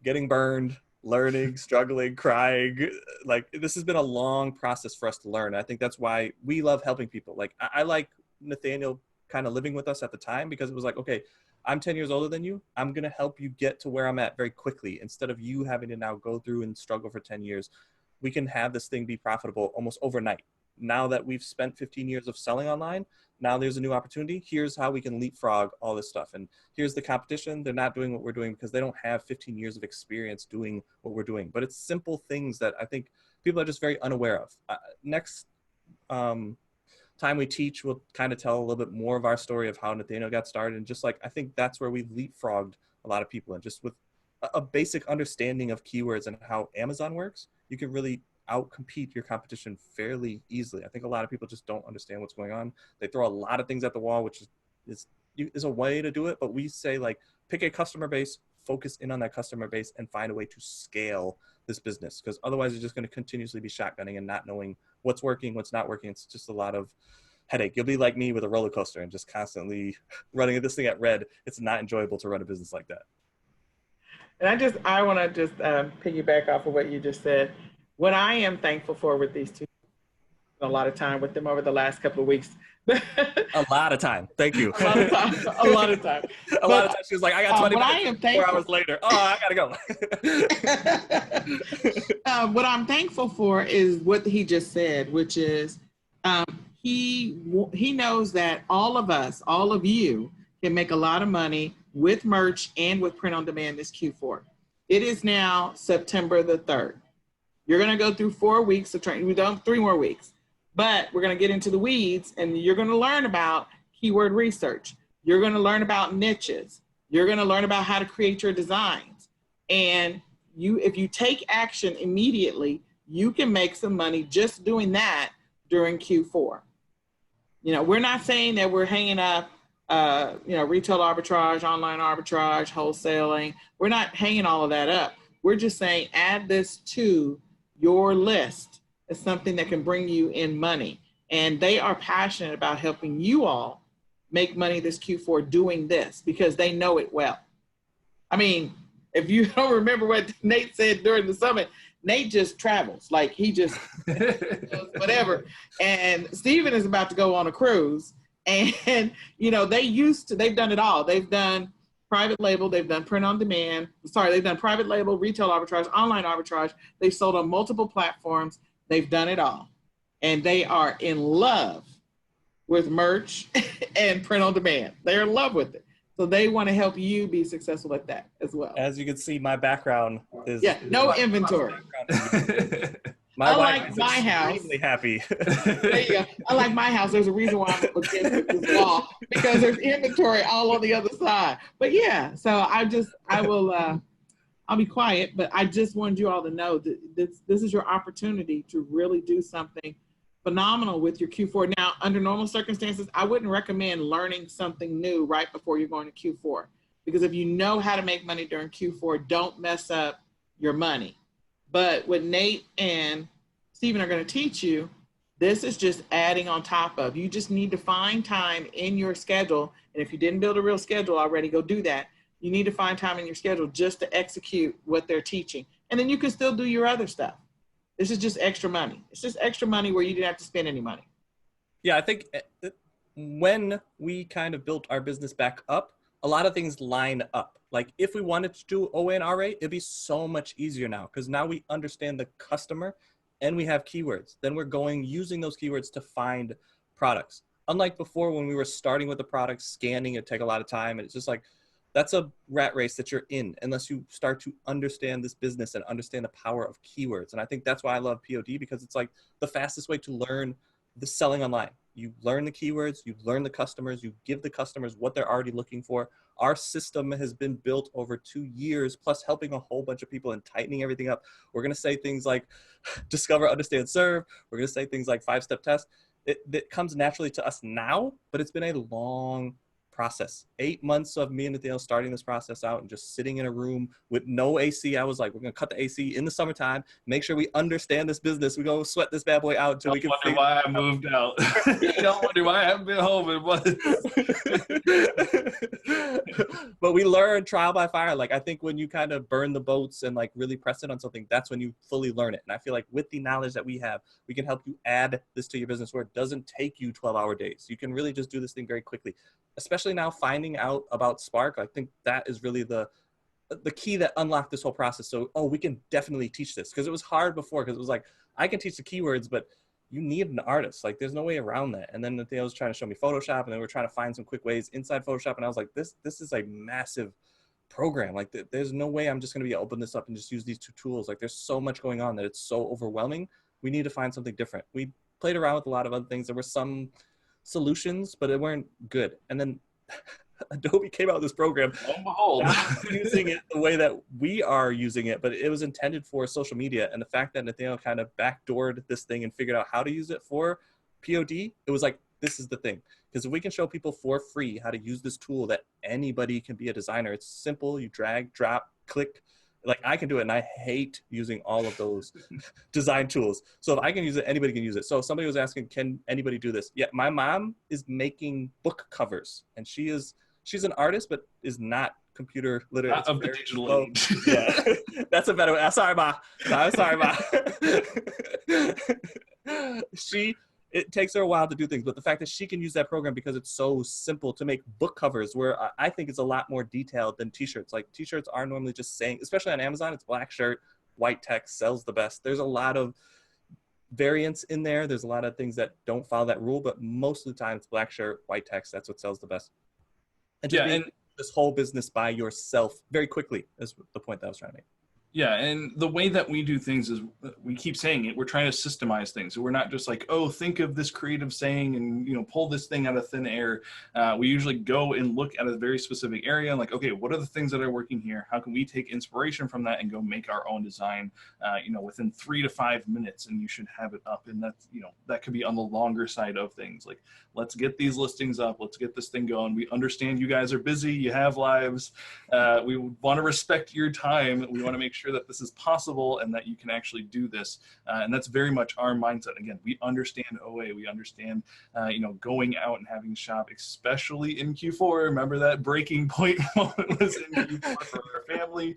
getting burned, learning, struggling, crying. Like this has been a long process for us to learn. I think that's why we love helping people. Like I like Nathaniel kind of living with us at the time, because it was like, okay, I'm 10 years older than you. I'm going to help you get to where I'm at very quickly. Instead of you having to now go through and struggle for 10 years, we can have this thing be profitable almost overnight. now that we've spent 15 years of selling online, now there's a new opportunity. Here's how we can leapfrog all this stuff. And here's the competition. They're not doing what we're doing because they don't have 15 years of experience doing what we're doing. But it's simple things that I think people are just very unaware of. Next time we teach, we'll kind of tell a little bit more of our story of how Nathaniel got started. And just like, I think that's where we've leapfrogged a lot of people. And just with a basic understanding of keywords and how Amazon works, you can really outcompete your competition fairly easily. I think a lot of people just don't understand what's going on. They throw a lot of things at the wall, which is a way to do it. But we say, like, pick a customer base, focus in on that customer base, and find a way to scale this business, because otherwise you're just going to continuously be shotgunning and not knowing what's working, what's not working. It's just a lot of headache. You'll be like me with a roller coaster and just constantly running this thing at red. It's not enjoyable to run a business like that. And I want to just piggyback off of what you just said. What I am thankful for with these two, a lot of time with them over the last couple of weeks. A lot of time. Thank you. A lot of time. A lot of time. A lot of time. She was like, I got 20 minutes. 4 hours later. Oh, I gotta go. What I'm thankful for is what he just said, which is he knows that all of us, all of you, can make a lot of money with merch and with print on demand this Q4. It is now September the 3rd. You're going to go through 4 weeks of training. We've done 3 more weeks, but we're going to get into the weeds, and you're going to learn about keyword research. You're going to learn about niches. You're going to learn about how to create your designs. And if you take action immediately, you can make some money just doing that during Q4. We're not saying that we're hanging up, retail arbitrage, online arbitrage, wholesaling. We're not hanging all of that up. We're just saying add this to your list as something that can bring you in money. And they are passionate about helping you all make money this Q4 doing this, because they know it well. I mean, if you don't remember what Nate said during the summit, Nate just travels. Like, he just does whatever. And Steven is about to go on a cruise. And, they've done it all. They've done private label, they've done print on demand. They've done private label, retail arbitrage, online arbitrage. They've sold on multiple platforms. They've done it all. And they are in love with merch and print on demand. They're in love with it. So they want to help you be successful at that as well. As you can see, my background is no inventory. My wife is my house. Extremely happy. There you go. Unlike my house, there's a reason why I'm against this wall, because there's inventory all on the other side. But yeah, so I'll be quiet, but I just wanted you all to know that this is your opportunity to really do something phenomenal with your Q4. Now, under normal circumstances, I wouldn't recommend learning something new right before you're going to Q4, because if you know how to make money during Q4, don't mess up your money. But what Nate and Steven are going to teach you, this is just adding on top of. You just need to find time in your schedule. And if you didn't build a real schedule already, go do that. You need to find time in your schedule just to execute what they're teaching. And then you can still do your other stuff. This is just extra money. It's just extra money where you didn't have to spend any money. Yeah, I think when we kind of built our business back up, a lot of things line up. Like, if we wanted to do OA and RA, it'd be so much easier now, because now we understand the customer and we have keywords. Then we're using those keywords to find products. Unlike before, when we were starting with the product, scanning, it'd take a lot of time. And it's just like, that's a rat race that you're in unless you start to understand this business and understand the power of keywords. And I think that's why I love POD, because it's like the fastest way to learn the selling online. You learn the keywords, you learn the customers, you give the customers what they're already looking for. Our system has been built over 2 years, plus helping a whole bunch of people and tightening everything up. We're going to say things like discover, understand, serve. We're going to say things like 5-step test. It comes naturally to us now, but it's been a long process. 8 months of me and Nathaniel starting this process out and just sitting in a room with no AC. I was like, we're going to cut the AC in the summertime, make sure we understand this business. We're going to sweat this bad boy out until we can wonder why I moved out. Don't wonder why I haven't been home in months. But we learn trial by fire. Like, I think when you kind of burn the boats and like really press it on something, that's when you fully learn it. And I feel like with the knowledge that we have, we can help you add this to your business where it doesn't take you 12-hour days. You can really just do this thing very quickly. Especially now finding out about Spark, I think that is really the key that unlocked this whole process. So, we can definitely teach this, because it was hard before, because it was like, I can teach the keywords, but you need an artist. Like, there's no way around that. And then Nathaniel was trying to show me Photoshop, and then we were trying to find some quick ways inside Photoshop. And I was like, this is a massive program. Like, there's no way I'm just going to be able to open this up and just use these two tools. Like, there's so much going on that it's so overwhelming. We need to find something different. We played around with a lot of other things. There were some solutions, but it weren't good. And then Adobe came out with this program. Lo and behold. Using it the way that we are using it, but it was intended for social media. And the fact that Nathaniel kind of backdoored this thing and figured out how to use it for POD, it was like, this is the thing. Because if we can show people for free how to use this tool that anybody can be a designer, it's simple. You drag, drop, click. Like, I can do it, and I hate using all of those design tools. So if I can use it, anybody can use it. So somebody was asking, can anybody do this? Yeah, my mom is making book covers, and she's an artist, but is not computer literate. Not of the digital age. Yeah, that's a better way. I'm sorry, Ma. I'm sorry, Ma. It takes her a while to do things, but the fact that she can use that program because it's so simple to make book covers, where I think it's a lot more detailed than t-shirts. Like, t-shirts are normally just saying, especially on Amazon, it's black shirt, white text, sells the best. There's a lot of variants in there. There's a lot of things that don't follow that rule, but most of the time it's black shirt, white text. That's what sells the best. And just being this whole business by yourself very quickly is the point that I was trying to make. Yeah, and the way that we do things is, we keep saying it, we're trying to systemize things. So we're not just like, oh, think of this creative saying and, you know, pull this thing out of thin air. We usually go and look at a very specific area and like, okay, what are the things that are working here? How can we take inspiration from that and go make our own design, you know, within 3 to 5 minutes, and you should have it up. And that's, you know, that could be on the longer side of things. Like, let's get these listings up. Let's get this thing going. We understand you guys are busy. You have lives. We want to respect your time. We want to make sure that this is possible and that you can actually do this. And that's very much our mindset. Again, we understand OA. We understand, you know, going out and having a shop, especially in Q4. Remember that breaking point moment was in Q4 for our family.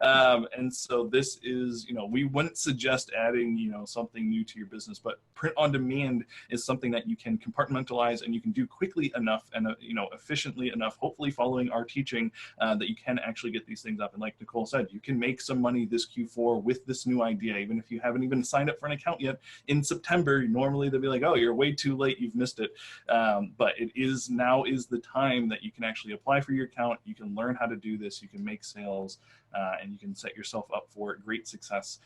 And so this is, you know, we wouldn't suggest adding, you know, something new to your business, but print on demand is something that you can compartmentalize and you can do quickly enough and, you know, efficiently enough, hopefully following our teaching, that you can actually get these things up. And like Nicole said, you can make some money this Q4 with this new idea, even if you haven't even signed up for an account yet. In September, normally they'll be like, oh, you're way too late, you've missed it. But it is, now is the time that you can actually apply for your account. You can learn how to do this, you can make sales, and you can set yourself up for great success.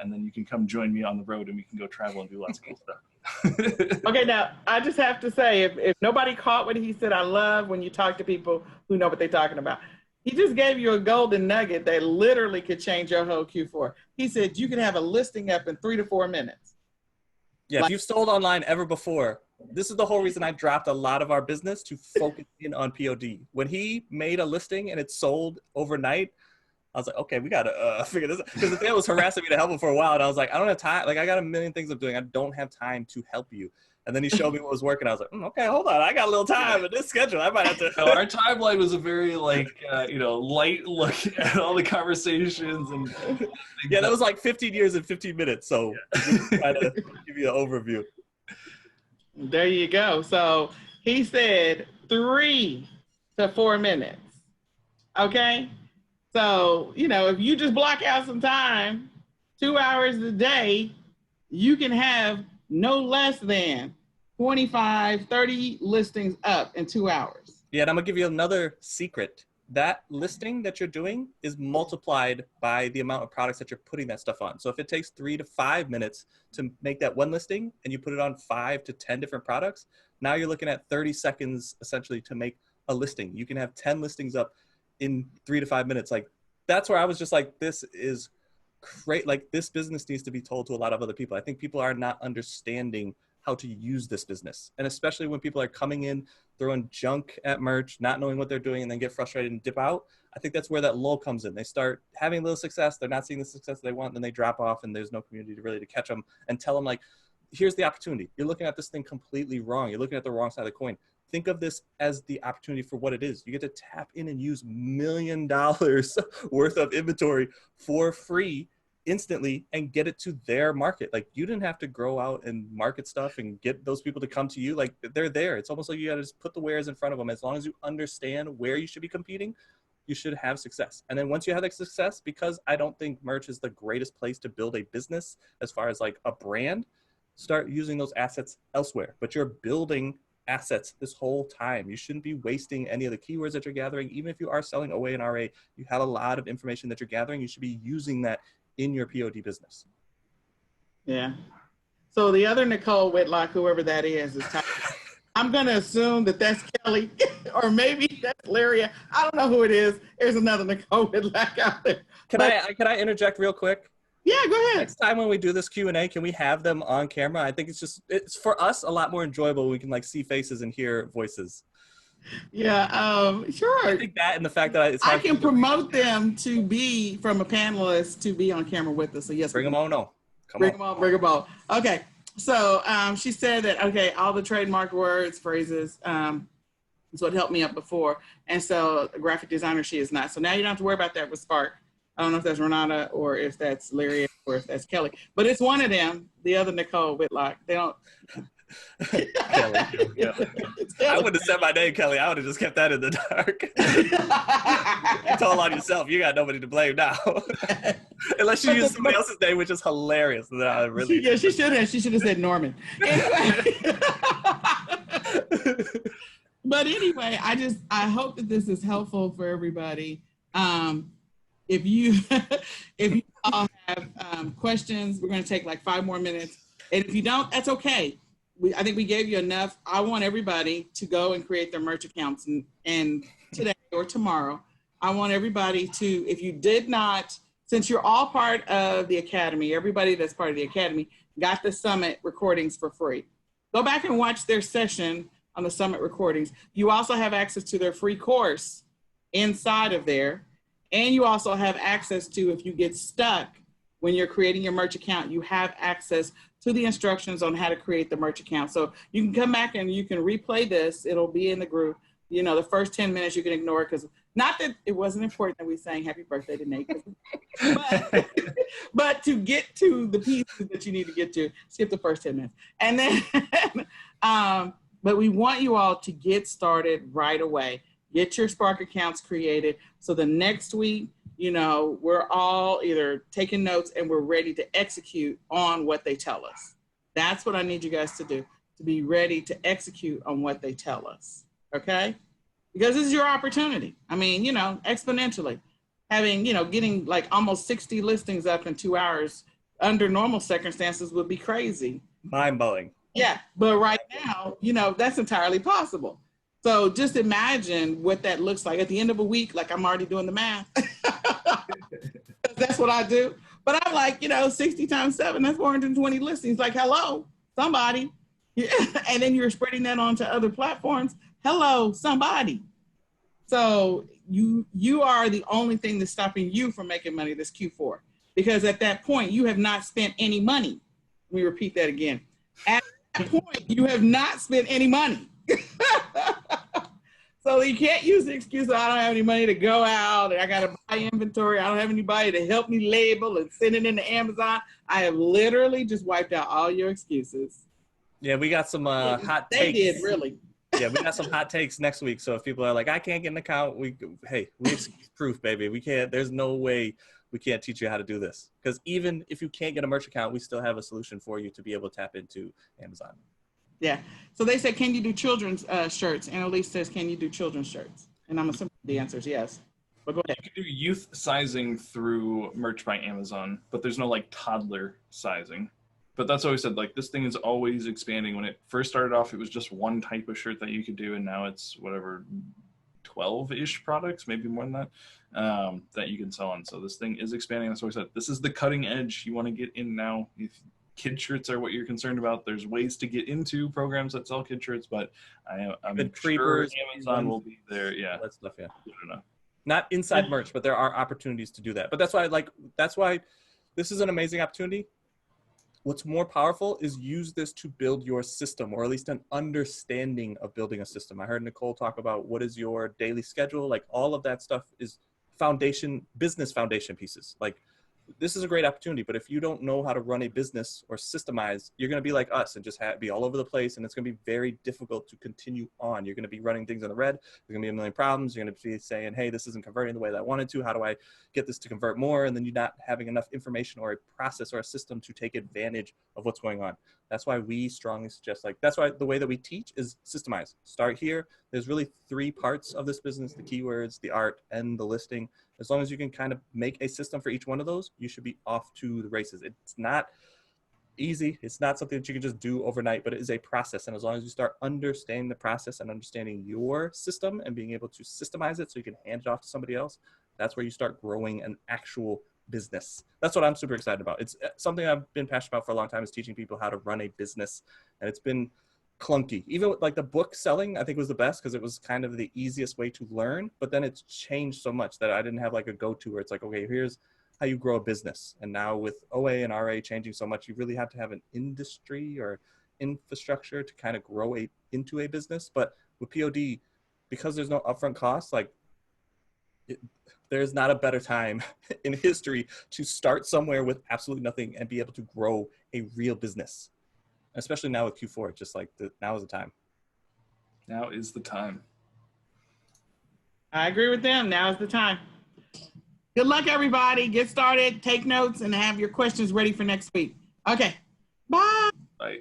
And then you can come join me on the road and we can go travel and do lots of cool stuff. Okay, now I just have to say, if nobody caught what he said, I love when you talk to people who know what they're talking about. He just gave you a golden nugget that literally could change your whole Q4. He said you can have a listing up in 3 to 4 minutes. Yeah, if you've sold online ever before, this is the whole reason I dropped a lot of our business to focus in on POD. When he made a listing and it sold overnight, I was like, okay, we got to figure this out. Because the fan was harassing me to help him for a while. And I was like, I don't have time. Like, I got a million things I'm doing. I don't have time to help you. And then he showed me what was working. I was like, okay, hold on. I got a little time in this schedule. I might have to. No, our timeline was a very, like, you know, light look at all the conversations. And yeah, that was like 15 years and 15 minutes. So yeah. Try to give you an overview. There you go. So he said 3 to 4 minutes. Okay. So, you know, if you just block out some time, 2 hours a day, you can have no less than 25, 30 listings up in 2 hours. Yeah, and I'm gonna give you another secret. That listing that you're doing is multiplied by the amount of products that you're putting that stuff on. So if it takes 3 to 5 minutes to make that one listing and you put it on 5 to 10 different products, now you're looking at 30 seconds essentially to make a listing. You can have 10 listings up in 3 to 5 minutes. Like, that's where I was just like, this is great. Like, this business needs to be told to a lot of other people. I think people are not understanding how to use this business. And especially when people are coming in, throwing junk at merch, not knowing what they're doing, and then get frustrated and dip out. I think that's where that lull comes in. They start having a little success. They're not seeing the success they want. And then they drop off and there's no community to really to catch them and tell them, like, here's the opportunity. You're looking at this thing completely wrong. You're looking at the wrong side of the coin. Think of this as the opportunity for what it is. You get to tap in and use $1 million worth of inventory for free instantly and get it to their market. Like, you didn't have to grow out and market stuff and get those people to come to you. Like, they're there. It's almost like you got to just put the wares in front of them. As long as you understand where you should be competing, you should have success. And then once you have that success, because I don't think merch is the greatest place to build a business as far as like a brand, start using those assets elsewhere. But you're building assets this whole time. You shouldn't be wasting any of the keywords that you're gathering. Even if you are selling OA and RA, you have a lot of information that you're gathering. You should be using that in your POD business. Yeah. So the other Nicole Whitlock, whoever that is I'm going to assume that that's Kelly or maybe that's Larry. I don't know who it is. There's another Nicole Whitlock out there. Can I interject real quick? Yeah, go ahead. Next time when we do this Q&A, can we have them on camera? I think it's for us a lot more enjoyable. We can like see faces and hear voices. Yeah, sure. I think that and the fact that I can promote them to be from a panelist to be on camera with us. So yes, bring them on. No, bring them on. Okay. So she said that, okay, all the trademark words, phrases, is what helped me up before. And so a graphic designer, she is not. So now you don't have to worry about that with Spark. I don't know if that's Renata or if that's Larry or if that's Kelly, but it's one of them, the other Nicole Whitlock. They don't. Kelly. Yeah. I wouldn't have said my name, Kelly. I would have just kept that in the dark. You told on yourself. You got nobody to blame now. Unless you use somebody else's name, which is hilarious. She should have. She should have said Norman. Anyway. But anyway, I hope that this is helpful for everybody. If you all have questions, we're going to take like 5 more minutes. And if you don't, that's okay. I think we gave you enough. I want everybody to go and create their merch accounts and today or tomorrow. I want everybody to, if you did not, since you're all part of the Academy, everybody that's part of the Academy got the Summit recordings for free. Go back and watch their session on the Summit recordings. You also have access to their free course inside of there. And you also have access to, if you get stuck when you're creating your merch account, you have access to the instructions on how to create the merch account. So you can come back and you can replay this. It'll be in the group. You know, the first 10 minutes you can ignore it because not that it wasn't important that we sang happy birthday to Nate, but to get to the pieces that you need to get to, skip the first 10 minutes. And then, but we want you all to get started right away. Get your Spark accounts created. So the next week, you know, we're all either taking notes and we're ready to execute on what they tell us. That's what I need you guys to do, to be ready to execute on what they tell us, okay? Because this is your opportunity. I mean, you know, exponentially. Having, you know, getting like almost 60 listings up in 2 hours under normal circumstances would be crazy. Mind-blowing. Yeah, but right now, you know, that's entirely possible. So just imagine what that looks like at the end of a week. Like I'm already doing the math. That's what I do. But I'm like, you know, 60 times 7, that's 420 listings. Like, hello, somebody. Yeah. And then you're spreading that onto other platforms. Hello, somebody. So you are the only thing that's stopping you from making money this Q4. Because at that point, you have not spent any money. Let me repeat that again. At that point, you have not spent any money. So you can't use the excuse that I don't have any money to go out and I got to buy inventory. I don't have anybody to help me label and send it into Amazon. I have literally just wiped out all your excuses. Yeah, we got some hot takes. They did, really. Yeah, we got some hot takes next week. So if people are like, I can't get an account, we excuse proof, baby. We can't, there's no way we can't teach you how to do this. Because even if you can't get a merch account, we still have a solution for you to be able to tap into Amazon. Yeah. So they said, can you do children's shirts? And Elise says, can you do children's shirts? And I'm assuming the answer is yes. But go ahead. You can do youth sizing through Merch by Amazon, but there's no like toddler sizing. But that's always said, like this thing is always expanding. When it first started off, it was just one type of shirt that you could do. And now it's whatever, 12-ish products, maybe more than that, that you can sell on. So this thing is expanding. That's what I said. This is the cutting edge. You want to get in now. If kid shirts are what you're concerned about, there's ways to get into programs that sell kid shirts, but I'm sure Amazon will be there. Yeah, that stuff. Yeah, I don't know. Not inside merch, but there are opportunities to do that. But that's why this is an amazing opportunity. What's more powerful is use this to build your system, or at least an understanding of building a system. I heard Nicole talk about what is your daily schedule. Like all of that stuff is business foundation pieces. Like this is a great opportunity, but if you don't know how to run a business or systemize, you're going to be like us and just be all over the place. And it's going to be very difficult to continue on. You're going to be running things in the red. There's going to be a million problems. You're going to be saying, hey, this isn't converting the way that I wanted to. How do I get this to convert more? And then you're not having enough information or a process or a system to take advantage of what's going on. That's why we strongly suggest, like, that's why the way that we teach is systemize. Start here. There's really 3 parts of this business: the keywords, the art, and the listing. As long as you can kind of make a system for each one of those, you should be off to the races. It's not easy. It's not something that you can just do overnight, but it is a process. And as long as you start understanding the process and understanding your system and being able to systemize it so you can hand it off to somebody else, that's where you start growing an actual business. That's what I'm super excited about. It's something I've been passionate about for a long time, is teaching people how to run a business. And it's been clunky. Even with, like, the book selling, I think was the best because it was kind of the easiest way to learn, but then it's changed so much that I didn't have like a go-to where it's like, okay, here's how you grow a business. And now with OA and RA changing so much, you really have to have an industry or infrastructure to kind of grow into a business. But with POD, because there's no upfront costs, like, there's not a better time in history to start somewhere with absolutely nothing and be able to grow a real business. Especially now with Q4, just like now is the time. Now is the time. I agree with them. Now is the time. Good luck, everybody. Get started, take notes, and have your questions ready for next week. Okay. Bye. Bye.